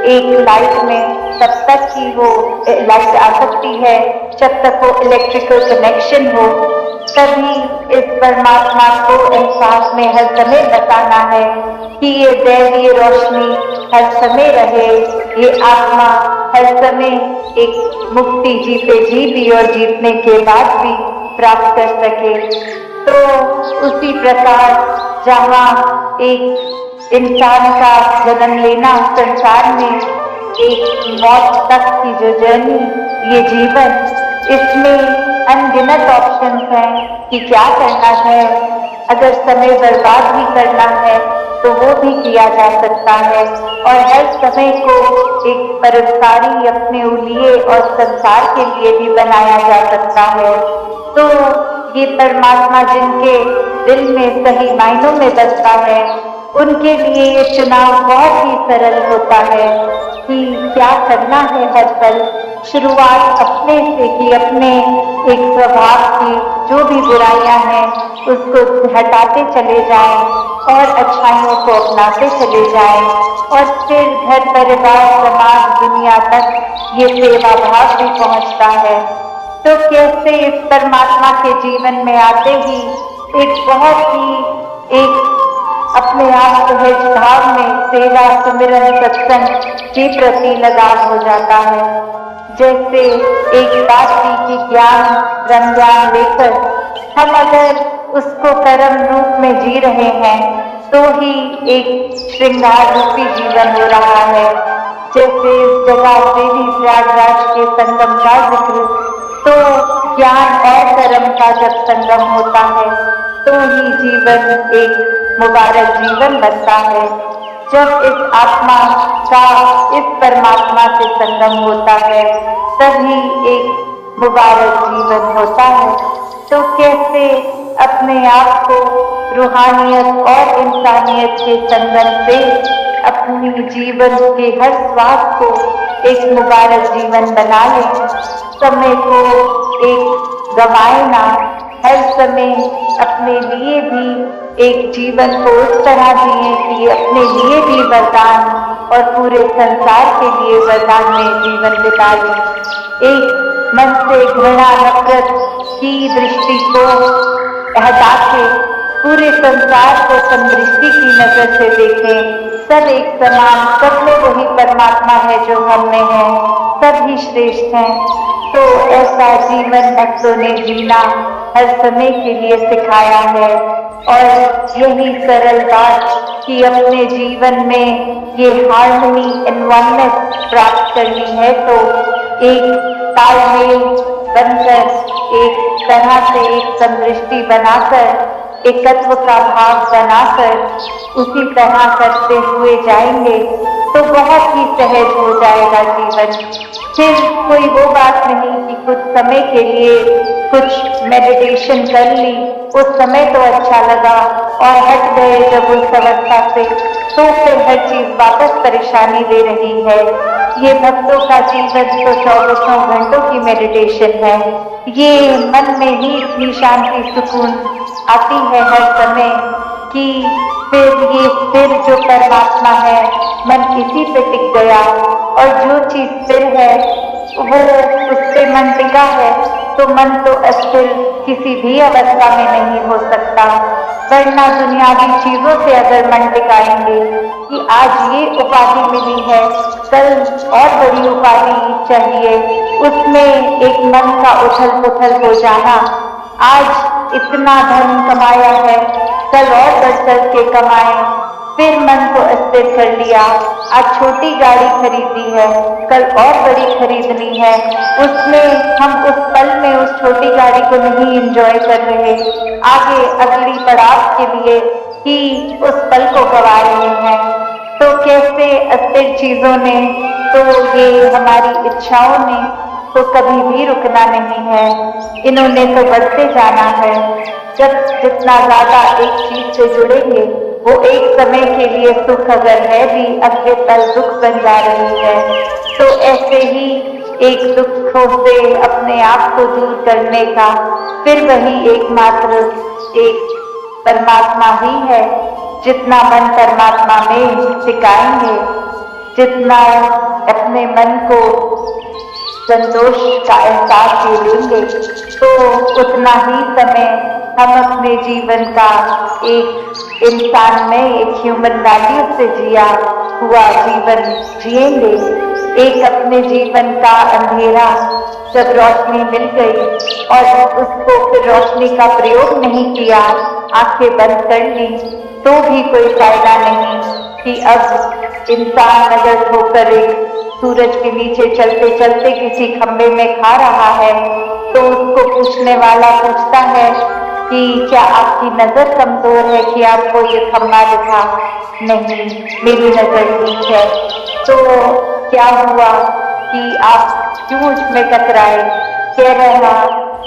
एक लाइट में तब तक ही वो लाइट आ सकती है जब तक वो इलेक्ट्रिकल कनेक्शन हो, तभी इस परमात्मा को एहसास में हर समय बताना है कि ये दैवीय रोशनी हर समय रहे, ये आत्मा हर समय एक मुक्ति जीते जी भी और जीतने के बाद भी प्राप्त कर सके। तो उसी प्रकार जहाँ एक इंसान का जन्म लेना संसार में, एक मौत तक की जो जर्नी, ये जीवन, इसमें अनगिनत ऑप्शंस हैं कि क्या करना है। अगर समय बर्बाद भी करना है तो वो भी किया जा सकता है, और हर समय को एक परोपकारी अपने लिए और संसार के लिए भी बनाया जा सकता है। तो ये परमात्मा जिनके दिल में सही मायनों में बसता है, उनके लिए ये चुनाव बहुत ही सरल होता है कि क्या करना है हर पल। शुरुआत अपने से कि अपने एक स्वभाव की जो भी बुराइयां हैं उसको हटाते चले जाएं और अच्छाइयों को अपनाते चले जाएं, और फिर घर परिवार समाज दुनिया तक ये सेवा भाव भी पहुंचता है। तो कैसे इस परमात्मा के जीवन में आते ही एक बहुत ही एक अपने आप सहज भाव में सेवा सुमिरन सत्संग के प्रति लगाव हो जाता है। जैसे एक रात्रि की ज्ञान ब्रह्म ज्ञान लेकर हम अगर उसको कर्म रूप में जी रहे हैं तो ही एक श्रृंगार रूपी जीवन हो रहा है। जैसे इस जगह देवी प्रयागराज के संगम का जिक्र, तो ज्ञान और कर्म का जब संगम होता है तो ही जीवन एक मुबारक जीवन बनता है। जब इस आत्मा का इस परमात्मा से संगम होता है तभी एक मुबारक जीवन होता है। तो कैसे अपने आप को रूहानियत और इंसानियत के संगम से अपनी जीवन के हर स्वाद को एक मुबारक जीवन बना लें। समय को एक गवाए ना, हर समय अपने लिए भी एक जीवन को उस तरह जिए कि अपने लिए भी वरदान और पूरे संसार के लिए वरदान में जीवन बिता लें। एक मन से घृणा नफरत की दृष्टि को हटा के पूरे संसार को समदृष्टि की नजर से देखें। सब एक समान, सब में वही परमात्मा है जो हम में है, सब ही श्रेष्ठ हैं। तो ऐसा जीवन भक्तों ने जीना हर समय के लिए सिखाया है, और यही सरल बात कि अपने जीवन में ये हार्मनी एनवायरनमेंट प्राप्त करनी है तो एक तालमेल बनकर, एक तरह से एक समदृष्टि बनाकर, एकत्व का भाव बनाकर उसी तरह करते हुए जाएंगे तो बहुत ही सहज हो जाएगा जीवन। फिर कोई वो बात नहीं कि कुछ समय के लिए कुछ मेडिटेशन कर ली, उस समय तो अच्छा लगा और हट गए जब उस अवस्था से, तो फिर हर चीज वापस परेशानी दे रही है। ये भक्तों का जीवन तो 24 घंटों की मेडिटेशन है। ये मन में ही इतनी शांति सुकून आती है हर समय कि फिर जो परमात्मा है मन इसी पे टिक गया, और जो चीज स्थिर है वो उस पे मन टिका है, तो मन तो अस्थिर किसी भी अवस्था में नहीं हो सकता। वरना दुनियावी चीजों से अगर मन टिकाएंगे कि आज ये उपाधि मिली है, कल और बड़ी उपाधि चाहिए, उसमें एक मन का उथल पुथल हो जाना। आज इतना धन कमाया है, कल और बढ़ के कमाए, फिर मन को अस्थिर कर लिया। आज छोटी गाड़ी खरीदी है, कल और बड़ी खरीदनी है, उसमें हम उस पल में उस छोटी गाड़ी को नहीं एंजॉय कर रहे, आगे अगली पड़ाव के लिए ही उस पल को गवा रहे हैं। तो कैसे अस्थिर चीजों ने, तो ये हमारी इच्छाओं ने तो कभी भी रुकना नहीं है, इन्होंने तो बढ़ते जाना है। जब जितना ज्यादा एक चीज से जुड़ेंगे वो एक समय के लिए सुख अगर है भी अगले पल दुख बन जा रही है। तो ऐसे ही एक दुखों से अपने आप को दूर करने का फिर वही एकमात्र एक परमात्मा ही है। जितना मन परमात्मा में टिकाएंगे, जितना अपने मन को संतोष का एहसास ये लेंगे, तो उतना ही समय हम अपने जीवन का एक इंसान में एक ह्यूमन वैल्यू से जिया हुआ जीवन जिएंगे। एक अपने जीवन का अंधेरा जब रोशनी मिल गई और उसको फिर रोशनी का प्रयोग नहीं किया, आंखें बंद कर ली, तो भी कोई फायदा नहीं कि अब इंसान नजर होकर एक सूरज के नीचे चलते चलते किसी खंबे में खा रहा है, तो उसको पूछने वाला पूछता है कि क्या आपकी नजर कमजोर है कि आपको ये खंबा दिखा? नहीं, मेरी नजर ठीक है। तो क्या हुआ कि आप क्यों उसमें टकराए? कह रहा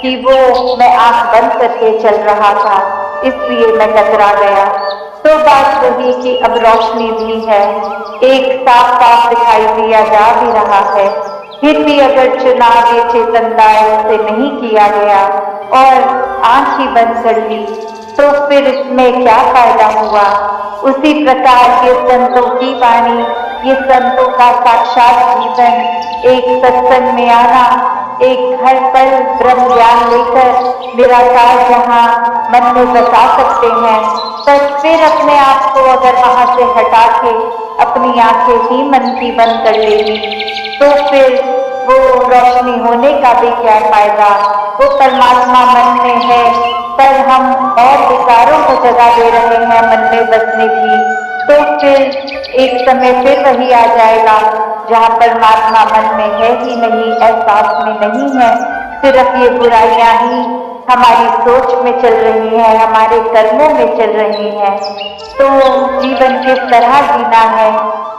कि वो मैं आंख बंद करके चल रहा था, इसलिए मैं टकरा गया। तो बात वही कि अब रोशनी भी है, एक साफ साफ दिखाई दिया जा भी रहा है, फिर भी अगर चुनाव ये चेतनदायी से नहीं किया गया और आंख ही बंद कर ली, तो फिर इसमें क्या फायदा हुआ? उसी प्रकार ये संतों की वाणी, ये संतों का साक्षात जीवन, एक सत्संग में आना, एक हर पल ब्रह्म ज्ञान लेकर निराकार जहाँ मन में बसा सकते हैं, पर फिर अपने आप को अगर वहां से हटा के अपनी आंखें ही मन की बंद कर लेगी, तो फिर वो रोशनी होने का भी क्या फायदा? वो परमात्मा मन में है, पर हम और विचारों को जगह दे रहे हैं मन में बसने की, तो फिर एक समय फिर वही आ जाएगा जहाँ परमात्मा मन में है ही नहीं, एहसास में नहीं है, सिर्फ ये बुराइयां ही हमारी सोच में चल रही हैं, हमारे कर्मों में चल रही हैं। तो जीवन किस तरह जीना है,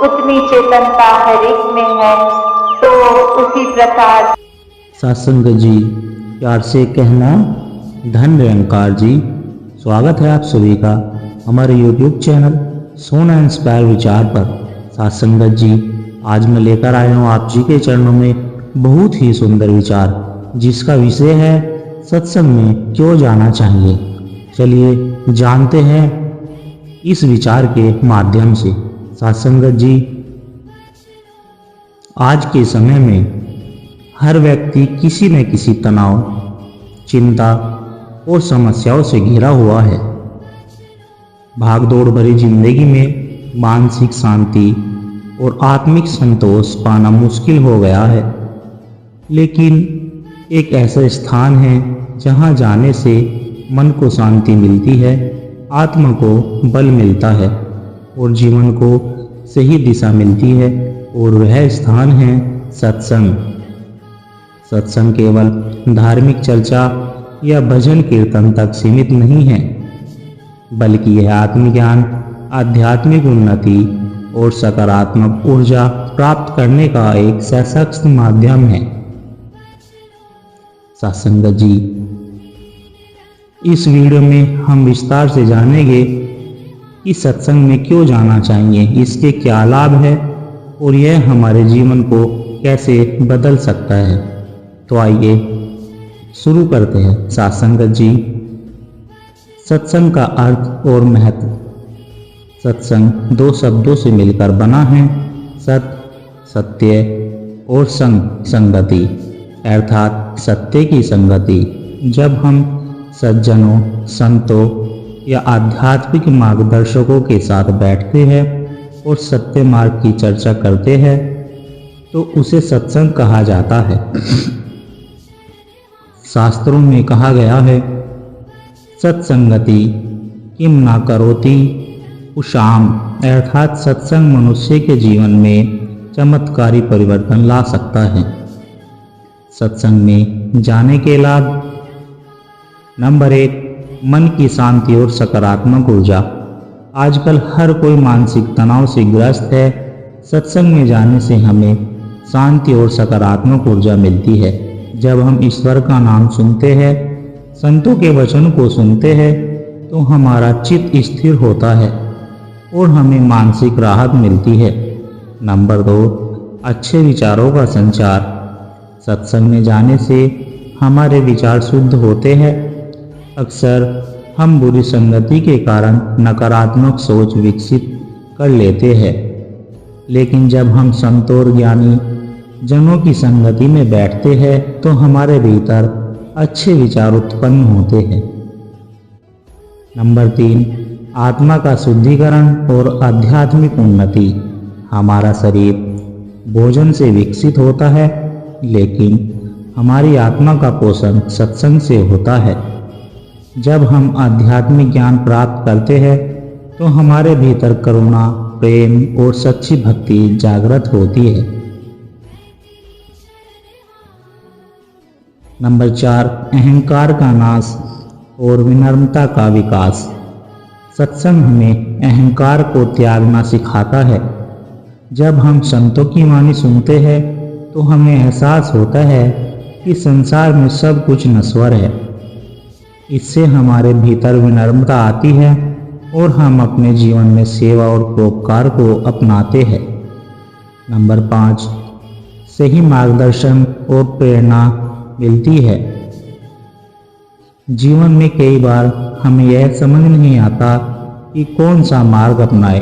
उतनी चेतनता हर एक में है। तो उसी प्रकार सत्संग जी प्यार से कहना धन निरंकार जी। स्वागत है आप सभी का हमारे YouTube चैनल सोना इंस्पायर विचार पर। सत्संगत जी, आज मैं लेकर आया हूँ आप जी के चरणों में बहुत ही सुंदर विचार, जिसका विषय है सत्संग में क्यों जाना चाहिए। चलिए जानते हैं इस विचार के माध्यम से। सत्संगत जी, आज के समय में हर व्यक्ति किसी न किसी तनाव, चिंता और समस्याओं से घिरा हुआ है। भागदौड़ भरी जिंदगी में मानसिक शांति और आत्मिक संतोष पाना मुश्किल हो गया है, लेकिन एक ऐसा स्थान है जहां जाने से मन को शांति मिलती है, आत्मा को बल मिलता है और जीवन को सही दिशा मिलती है, और वह स्थान है सत्संग। सत्संग केवल धार्मिक चर्चा या भजन कीर्तन तक सीमित नहीं है, बल्कि यह आत्मज्ञान, आध्यात्मिक उन्नति और सकारात्मक ऊर्जा प्राप्त करने का एक सशक्त माध्यम है। सत्संग जी, इस वीडियो में हम विस्तार से जानेंगे कि सत्संग में क्यों जाना चाहिए, इसके क्या लाभ है और यह हमारे जीवन को कैसे बदल सकता है। तो आइए शुरू करते हैं। सत्संगत जी, सत्संग का अर्थ और महत्व। सत्संग दो शब्दों से मिलकर बना है, सत सत्य और संग संगति, अर्थात सत्य की संगति। जब हम सज्जनों, संतों या आध्यात्मिक मार्गदर्शकों के साथ बैठते हैं और सत्य मार्ग की चर्चा करते हैं, तो उसे सत्संग कहा जाता है। शास्त्रों में कहा गया है, सत्संगति किम ना करोति उषाम, अर्थात सत्संग मनुष्य के जीवन में चमत्कारी परिवर्तन ला सकता है। सत्संग में जाने के लाभ। नंबर 1, मन की शांति और सकारात्मक ऊर्जा। आजकल हर कोई मानसिक तनाव से ग्रस्त है। सत्संग में जाने से हमें शांति और सकारात्मक ऊर्जा मिलती है। जब हम ईश्वर का नाम सुनते हैं, संतों के वचन को सुनते हैं, तो हमारा चित्त स्थिर होता है और हमें मानसिक राहत मिलती है। नंबर 2, अच्छे विचारों का संचार। सत्संग में जाने से हमारे विचार शुद्ध होते हैं। अक्सर हम बुरी संगति के कारण नकारात्मक सोच विकसित कर लेते हैं, लेकिन जब हम संतों और ज्ञानी जनों की संगति में बैठते हैं, तो हमारे भीतर अच्छे विचार उत्पन्न होते हैं। नंबर 3, आत्मा का शुद्धिकरण और आध्यात्मिक उन्नति। हमारा शरीर भोजन से विकसित होता है, लेकिन हमारी आत्मा का पोषण सत्संग से होता है। जब हम आध्यात्मिक ज्ञान प्राप्त करते हैं तो हमारे भीतर करुणा, प्रेम और सच्ची भक्ति जागृत होती है। नंबर 4, अहंकार का नाश और विनम्रता का विकास। सत्संग हमें अहंकार को त्यागना सिखाता है। जब हम संतों की वाणी सुनते हैं तो हमें एहसास होता है कि संसार में सब कुछ नश्वर है। इससे हमारे भीतर विनम्रता आती है और हम अपने जीवन में सेवा और परोपकार को अपनाते हैं। नंबर 5, सही मार्गदर्शन और प्रेरणा मिलती है। जीवन में कई बार हमें यह समझ नहीं आता कि कौन सा मार्ग अपनाए।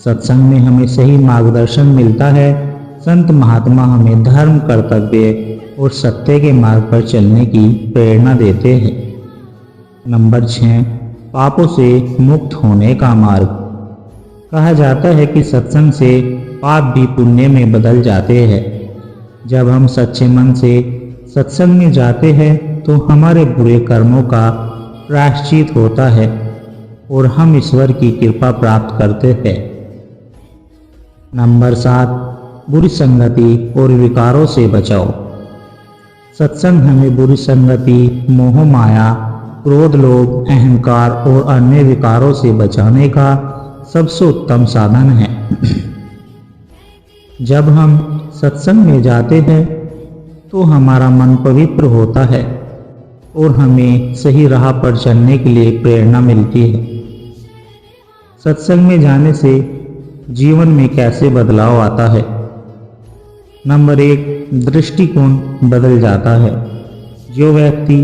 सत्संग में हमें सही मार्गदर्शन मिलता है। संत महात्मा हमें धर्म, कर्तव्य और सत्य के मार्ग पर चलने की प्रेरणा देते हैं। नंबर 6, पापों से मुक्त होने का मार्ग। कहा जाता है कि सत्संग से पाप भी पुण्य में बदल जाते हैं। जब हम सच्चे मन से सत्संग में जाते हैं तो हमारे बुरे कर्मों का प्रायश्चित होता है और हम ईश्वर की कृपा प्राप्त करते हैं। नंबर 7, बुरी संगति और विकारों से बचाओ। सत्संग हमें बुरी संगति, मोह माया, क्रोध, लोभ, अहंकार और अन्य विकारों से बचाने का सबसे उत्तम साधन है। जब हम सत्संग में जाते हैं तो हमारा मन पवित्र होता है और हमें सही राह पर चलने के लिए प्रेरणा मिलती है। सत्संग में जाने से जीवन में कैसे बदलाव आता है? नंबर 1, दृष्टिकोण बदल जाता है। जो व्यक्ति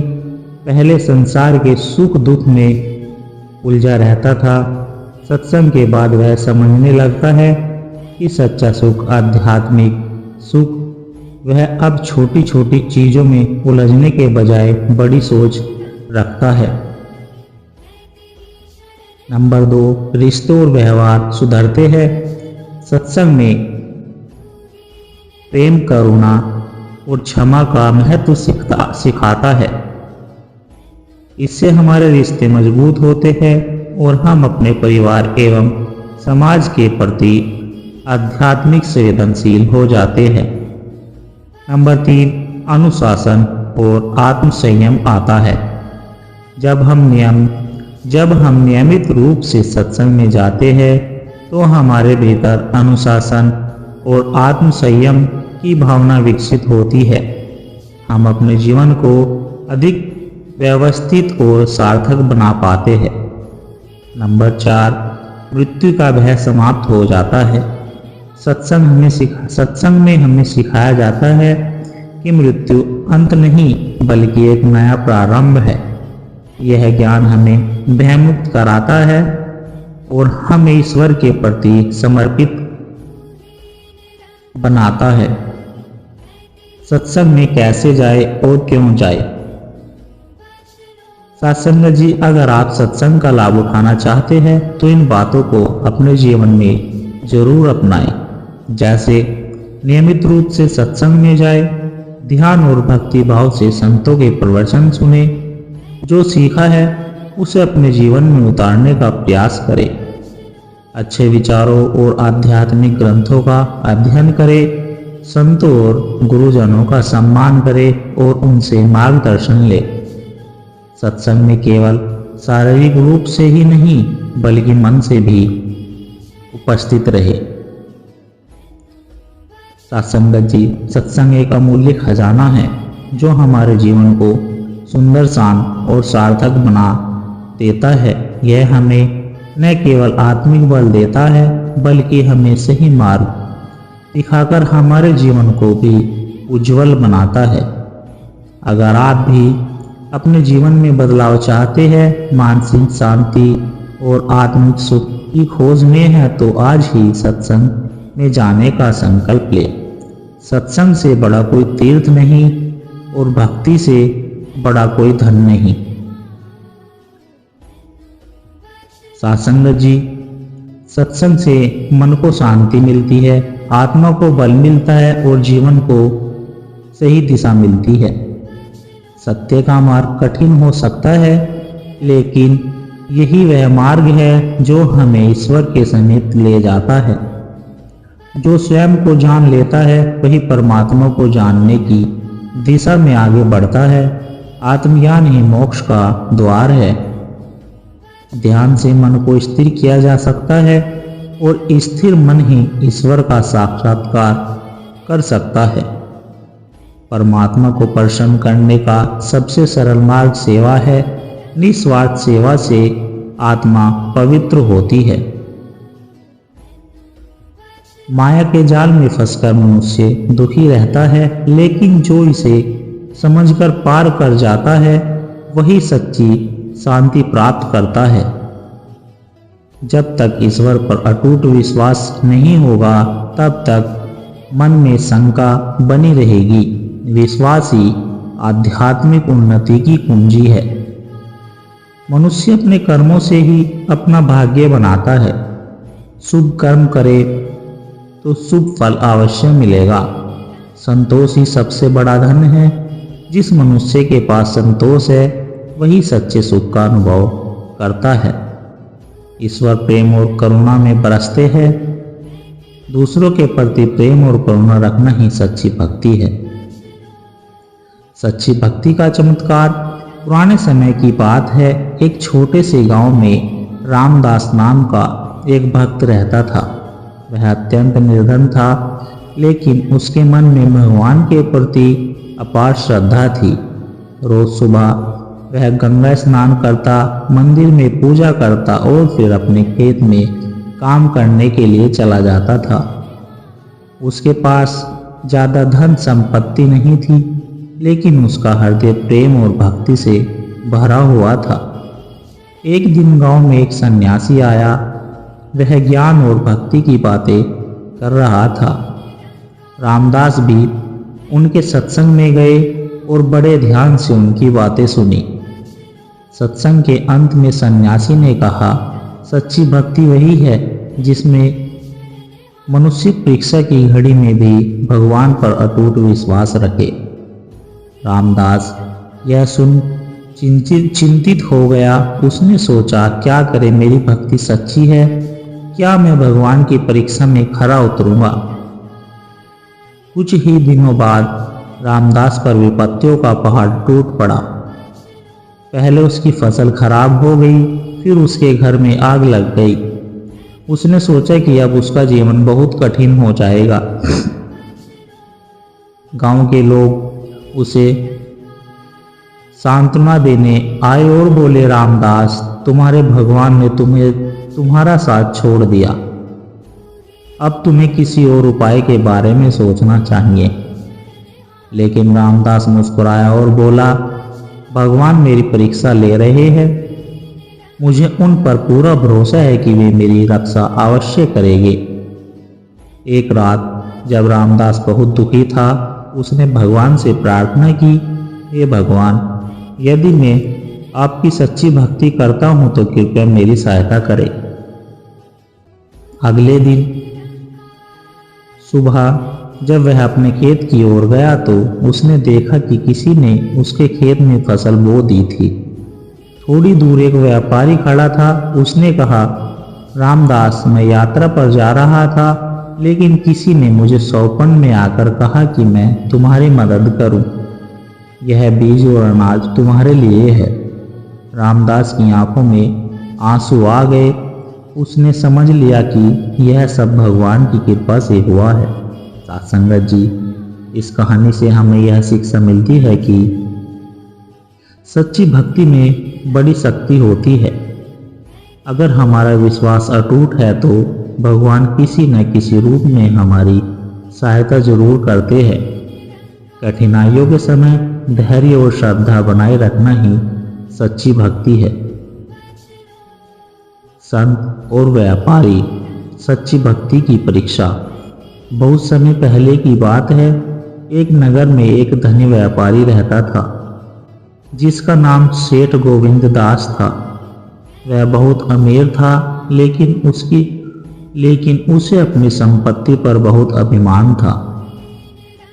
पहले संसार के सुख दुख में उलझा रहता था, सत्संग के बाद वह समझने लगता है कि सच्चा सुख, आध्यात्मिक सुख, वह अब छोटी छोटी चीजों में उलझने के बजाय बड़ी सोच रखता है। नंबर 2, रिश्तों और व्यवहार सुधरते हैं। सत्संग में प्रेम, करुणा और क्षमा का महत्व सिखाता है। इससे हमारे रिश्ते मजबूत होते हैं और हम अपने परिवार एवं समाज के प्रति आध्यात्मिक संवेदनशील हो जाते हैं। नंबर 3, अनुशासन और आत्म संयम आता है। जब हम नियमित रूप से सत्संग में जाते हैं तो हमारे भीतर अनुशासन और आत्म संयम की भावना विकसित होती है। हम अपने जीवन को अधिक व्यवस्थित और सार्थक बना पाते हैं। नंबर 4, मृत्यु का भय समाप्त हो जाता है। सत्संग में हमें सिखाया जाता है कि मृत्यु अंत नहीं बल्कि एक नया प्रारंभ है। यह ज्ञान हमें भयमुक्त कराता है और हमें ईश्वर के प्रति समर्पित बनाता है। सत्संग में कैसे जाए और क्यों जाए? सत्संग जी, अगर आप सत्संग का लाभ उठाना चाहते हैं तो इन बातों को अपने जीवन में जरूर अपनाएं। जैसे नियमित रूप से सत्संग में जाए, ध्यान और भक्ति भाव से संतों के प्रवचन सुने, जो सीखा है उसे अपने जीवन में उतारने का प्रयास करें, अच्छे विचारों और आध्यात्मिक ग्रंथों का अध्ययन करें, संतों और गुरुजनों का सम्मान करें और उनसे मार्गदर्शन लें। सत्संग में केवल शारीरिक रूप से ही नहीं बल्कि मन से भी उपस्थित रहे। सत्संगत जी, सत्संग एक अमूल्य खजाना है जो हमारे जीवन को सुंदर, शांत और सार्थक बना देता है। यह हमें न केवल आत्मिक बल देता है बल्कि हमें सही मार्ग दिखाकर हमारे जीवन को भी उज्जवल बनाता है। अगर आप भी अपने जीवन में बदलाव चाहते हैं, मानसिक शांति और आत्मिक सुख की खोज में है, तो आज ही सत्संग में जाने का संकल्प ले। सत्संग से बड़ा कोई तीर्थ नहीं और भक्ति से बड़ा कोई धन नहीं। सत्संग जी, सत्संग से मन को शांति मिलती है, आत्मा को बल मिलता है और जीवन को सही दिशा मिलती है। सत्य का मार्ग कठिन हो सकता है, लेकिन यही वह मार्ग है जो हमें ईश्वर के समीप ले जाता है। जो स्वयं को जान लेता है वही परमात्मा को जानने की दिशा में आगे बढ़ता है। आत्मज्ञान ही मोक्ष का द्वार है। ध्यान से मन को स्थिर किया जा सकता है और स्थिर मन ही ईश्वर का साक्षात्कार कर सकता है। परमात्मा को प्रसन्न करने का सबसे सरल मार्ग सेवा है। निस्वार्थ सेवा से आत्मा पवित्र होती है। माया के जाल में फंसकर मनुष्य दुखी रहता है, लेकिन जो इसे समझकर पार कर जाता है वही सच्ची शांति प्राप्त करता है। जब तक ईश्वर पर अटूट विश्वास नहीं होगा तब तक मन में शंका बनी रहेगी। विश्वास ही आध्यात्मिक उन्नति की कुंजी है। मनुष्य अपने कर्मों से ही अपना भाग्य बनाता है। शुभ कर्म करे तो शुभ फल अवश्य मिलेगा। संतोष ही सबसे बड़ा धन है। जिस मनुष्य के पास संतोष है वही सच्चे सुख का अनुभव करता है। ईश्वर प्रेम और करुणा में बरसते हैं। दूसरों के प्रति प्रेम और करुणा रखना ही सच्ची भक्ति है। सच्ची भक्ति का चमत्कार पुराने समय की बात है। एक छोटे से गांव में रामदास नाम का एक भक्त रहता था। वह अत्यंत निर्धन था, लेकिन उसके मन में भगवान के प्रति अपार श्रद्धा थी। रोज सुबह वह गंगा स्नान करता, मंदिर में पूजा करता और फिर अपने खेत में काम करने के लिए चला जाता था। उसके पास ज़्यादा धन संपत्ति नहीं थी, लेकिन उसका हृदय प्रेम और भक्ति से भरा हुआ था। एक दिन गांव में एक सन्यासी आया। वह ज्ञान और भक्ति की बातें कर रहा था। रामदास भी उनके सत्संग में गए और बड़े ध्यान से उनकी बातें सुनी। सत्संग के अंत में सन्यासी ने कहा, सच्ची भक्ति वही है जिसमें मनुष्य परीक्षा की घड़ी में भी भगवान पर अटूट विश्वास रखे। रामदास यह सुन चिंतित हो गया। उसने सोचा, क्या करे, मेरी भक्ति सच्ची है? क्या मैं भगवान की परीक्षा में खरा उतरूंगा? कुछ ही दिनों बाद रामदास पर विपत्तियों का पहाड़ टूट पड़ा। पहले उसकी फसल खराब हो गई, फिर उसके घर में आग लग गई। उसने सोचा कि अब उसका जीवन बहुत कठिन हो जाएगा। गांव के लोग उसे सांत्वना देने आए और बोले, रामदास, तुम्हारे भगवान ने तुम्हारा साथ छोड़ दिया। अब तुम्हें किसी और उपाय के बारे में सोचना चाहिए। लेकिन रामदास मुस्कुराया और बोला, भगवान मेरी परीक्षा ले रहे हैं। मुझे उन पर पूरा भरोसा है कि वे मेरी रक्षा अवश्य करेंगे। एक रात जब रामदास बहुत दुखी था, उसने भगवान से प्रार्थना की, हे भगवान, यदि मैं आपकी सच्ची भक्ति करता हूं तो कृपया मेरी सहायता करें। अगले दिन सुबह जब वह अपने खेत की ओर गया तो उसने देखा कि किसी ने उसके खेत में फसल बो दी थी। थोड़ी दूर एक व्यापारी खड़ा था। उसने कहा, रामदास, मैं यात्रा पर जा रहा था, लेकिन किसी ने मुझे सौपन में आकर कहा कि मैं तुम्हारी मदद करूं। यह बीज और अनाज तुम्हारे लिए है। रामदास की आंखों में आंसू आ गए। उसने समझ लिया कि यह सब भगवान की कृपा से हुआ है। साथ संगत जी, इस कहानी से हमें यह शिक्षा मिलती है कि सच्ची भक्ति में बड़ी शक्ति होती है। अगर हमारा विश्वास अटूट है तो भगवान किसी न किसी रूप में हमारी सहायता जरूर करते हैं। कठिनाइयों के समय धैर्य और श्रद्धा बनाए रखना ही सच्ची भक्ति है। संत और व्यापारी, सच्ची भक्ति की परीक्षा। बहुत समय पहले की बात है। एक नगर में एक धनी व्यापारी रहता था जिसका नाम सेठ गोविंद दास था। वह बहुत अमीर था, लेकिन उसकी लेकिन उसे अपनी संपत्ति पर बहुत अभिमान था।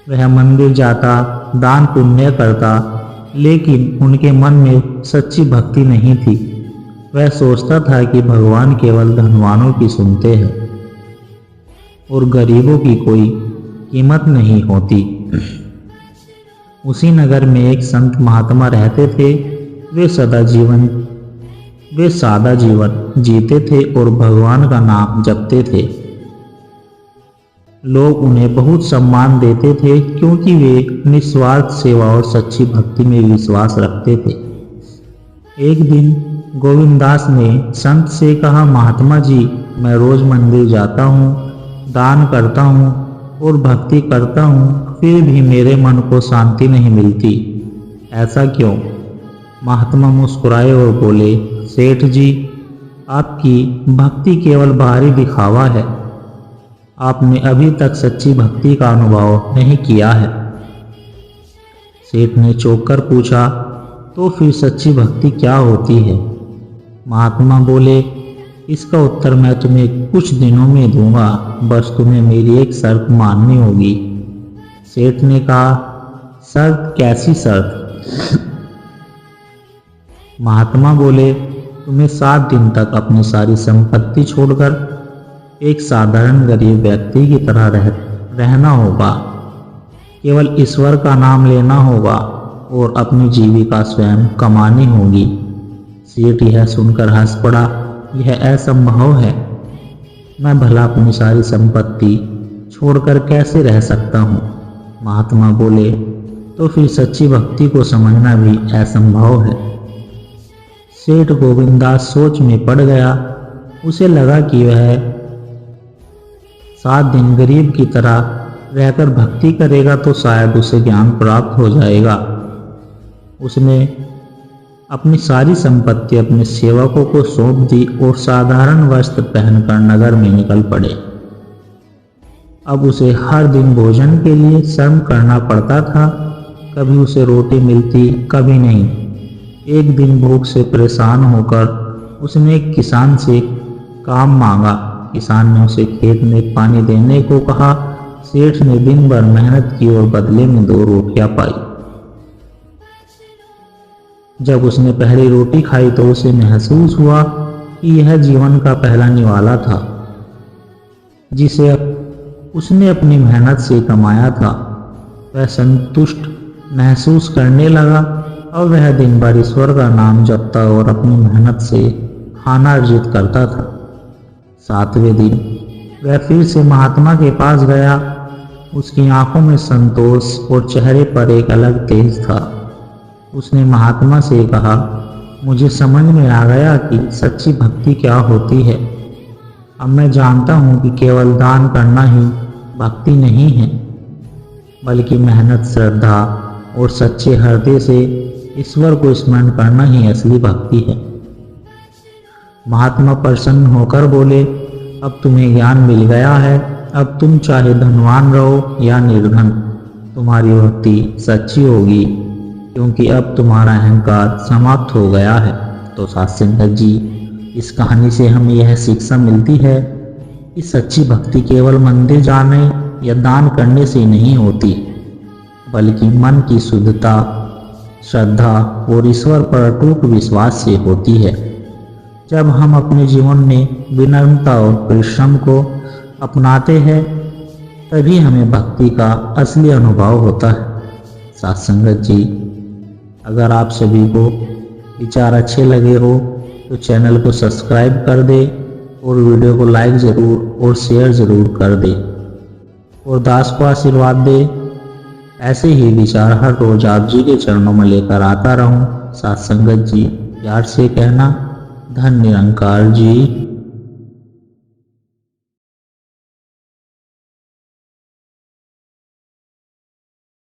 वह मंदिर जाता, दान पुण्य करता, लेकिन उनके मन में सच्ची भक्ति नहीं थी। वह सोचता था कि भगवान केवल धनवानों की सुनते हैं और गरीबों की कोई कीमत नहीं होती। उसी नगर में एक संत महात्मा रहते थे। वे सादा जीवन जीते थे और भगवान का नाम जपते थे। लोग उन्हें बहुत सम्मान देते थे क्योंकि वे निस्वार्थ सेवा और सच्ची भक्ति में विश्वास रखते थे। एक दिन गोविंदास ने संत से कहा, महात्मा जी, मैं रोज मंदिर जाता हूँ, दान करता हूँ और भक्ति करता हूँ, फिर भी मेरे मन को शांति नहीं मिलती। ऐसा क्यों? महात्मा मुस्कुराए और बोले, सेठ जी, आपकी भक्ति केवल बाहरी दिखावा है। आपने अभी तक सच्ची भक्ति का अनुभव नहीं किया है। सेठ ने चौंक कर पूछा, तो फिर सच्ची भक्ति क्या होती है? महात्मा बोले, इसका उत्तर मैं तुम्हें कुछ दिनों में दूंगा, बस तुम्हें मेरी एक शर्त माननी होगी। सेठ ने कहा, शर्त? कैसी शर्त? महात्मा बोले, तुम्हें 7 दिन तक अपनी सारी संपत्ति छोड़कर एक साधारण गरीब व्यक्ति की तरह रहना होगा। केवल ईश्वर का नाम लेना होगा और अपनी जीविका स्वयं कमानी होगी। सेठ यह सुनकर हंस पड़ा, यह असंभव है। मैं भला अपनी सारी संपत्ति छोड़कर कैसे रह सकता हूँ? महात्मा बोले, तो फिर सच्ची भक्ति को समझना भी असंभव है। सेठ गोविंदास सोच में पड़ गया। उसे लगा कि वह 7 दिन गरीब की तरह रहकर भक्ति करेगा तो शायद उसे ज्ञान प्राप्त हो जाएगा। उसने अपनी सारी संपत्ति अपने सेवकों को सौंप दी और साधारण वस्त्र पहनकर नगर में निकल पड़े। अब उसे हर दिन भोजन के लिए श्रम करना पड़ता था। कभी उसे रोटी मिलती, कभी नहीं। एक दिन भूख से परेशान होकर उसने एक किसान से काम मांगा। किसान ने उसे खेत में पानी देने को कहा। सेठ ने दिन भर मेहनत की और बदले में 2 रोटियां पाई। जब उसने पहली रोटी खाई तो उसे महसूस हुआ कि यह जीवन का पहला निवाला था जिसे उसने अपनी मेहनत से कमाया था। वह संतुष्ट महसूस करने लगा और वह दिन भर ईश्वर का नाम जपता और अपनी मेहनत से खाना अर्जित करता था। 7वें दिन वह फिर से महात्मा के पास गया। उसकी आंखों में संतोष और चेहरे पर एक अलग तेज था। उसने महात्मा से कहा, मुझे समझ में आ गया कि सच्ची भक्ति क्या होती है। अब मैं जानता हूँ कि केवल दान करना ही भक्ति नहीं है, बल्कि मेहनत, श्रद्धा और सच्चे हृदय से ईश्वर को स्मरण करना ही असली भक्ति है। महात्मा प्रसन्न होकर बोले, अब तुम्हें ज्ञान मिल गया है। अब तुम चाहे धनवान रहो या निर्धन, तुम्हारी भक्ति सच्ची होगी, क्योंकि अब तुम्हारा अहंकार समाप्त हो गया है। तो साथ संगत जी, इस कहानी से हमें यह शिक्षा मिलती है कि सच्ची भक्ति केवल मंदिर जाने या दान करने से नहीं होती, बल्कि मन की शुद्धता, श्रद्धा और ईश्वर पर अटूट विश्वास से होती है। जब हम अपने जीवन में विनम्रता और परिश्रम को अपनाते हैं, तभी हमें भक्ति का असली अनुभव होता है। साथ संगत जी, अगर आप सभी को विचार अच्छे लगे हो तो चैनल को सब्सक्राइब कर दे और वीडियो को लाइक ज़रूर और शेयर ज़रूर कर दे और दास को आशीर्वाद दे। ऐसे ही विचार हर रोज आप जी के चरणों में लेकर आता रहूं। साथ संगत जी, प्यार से कहना, धन निरंकार जी।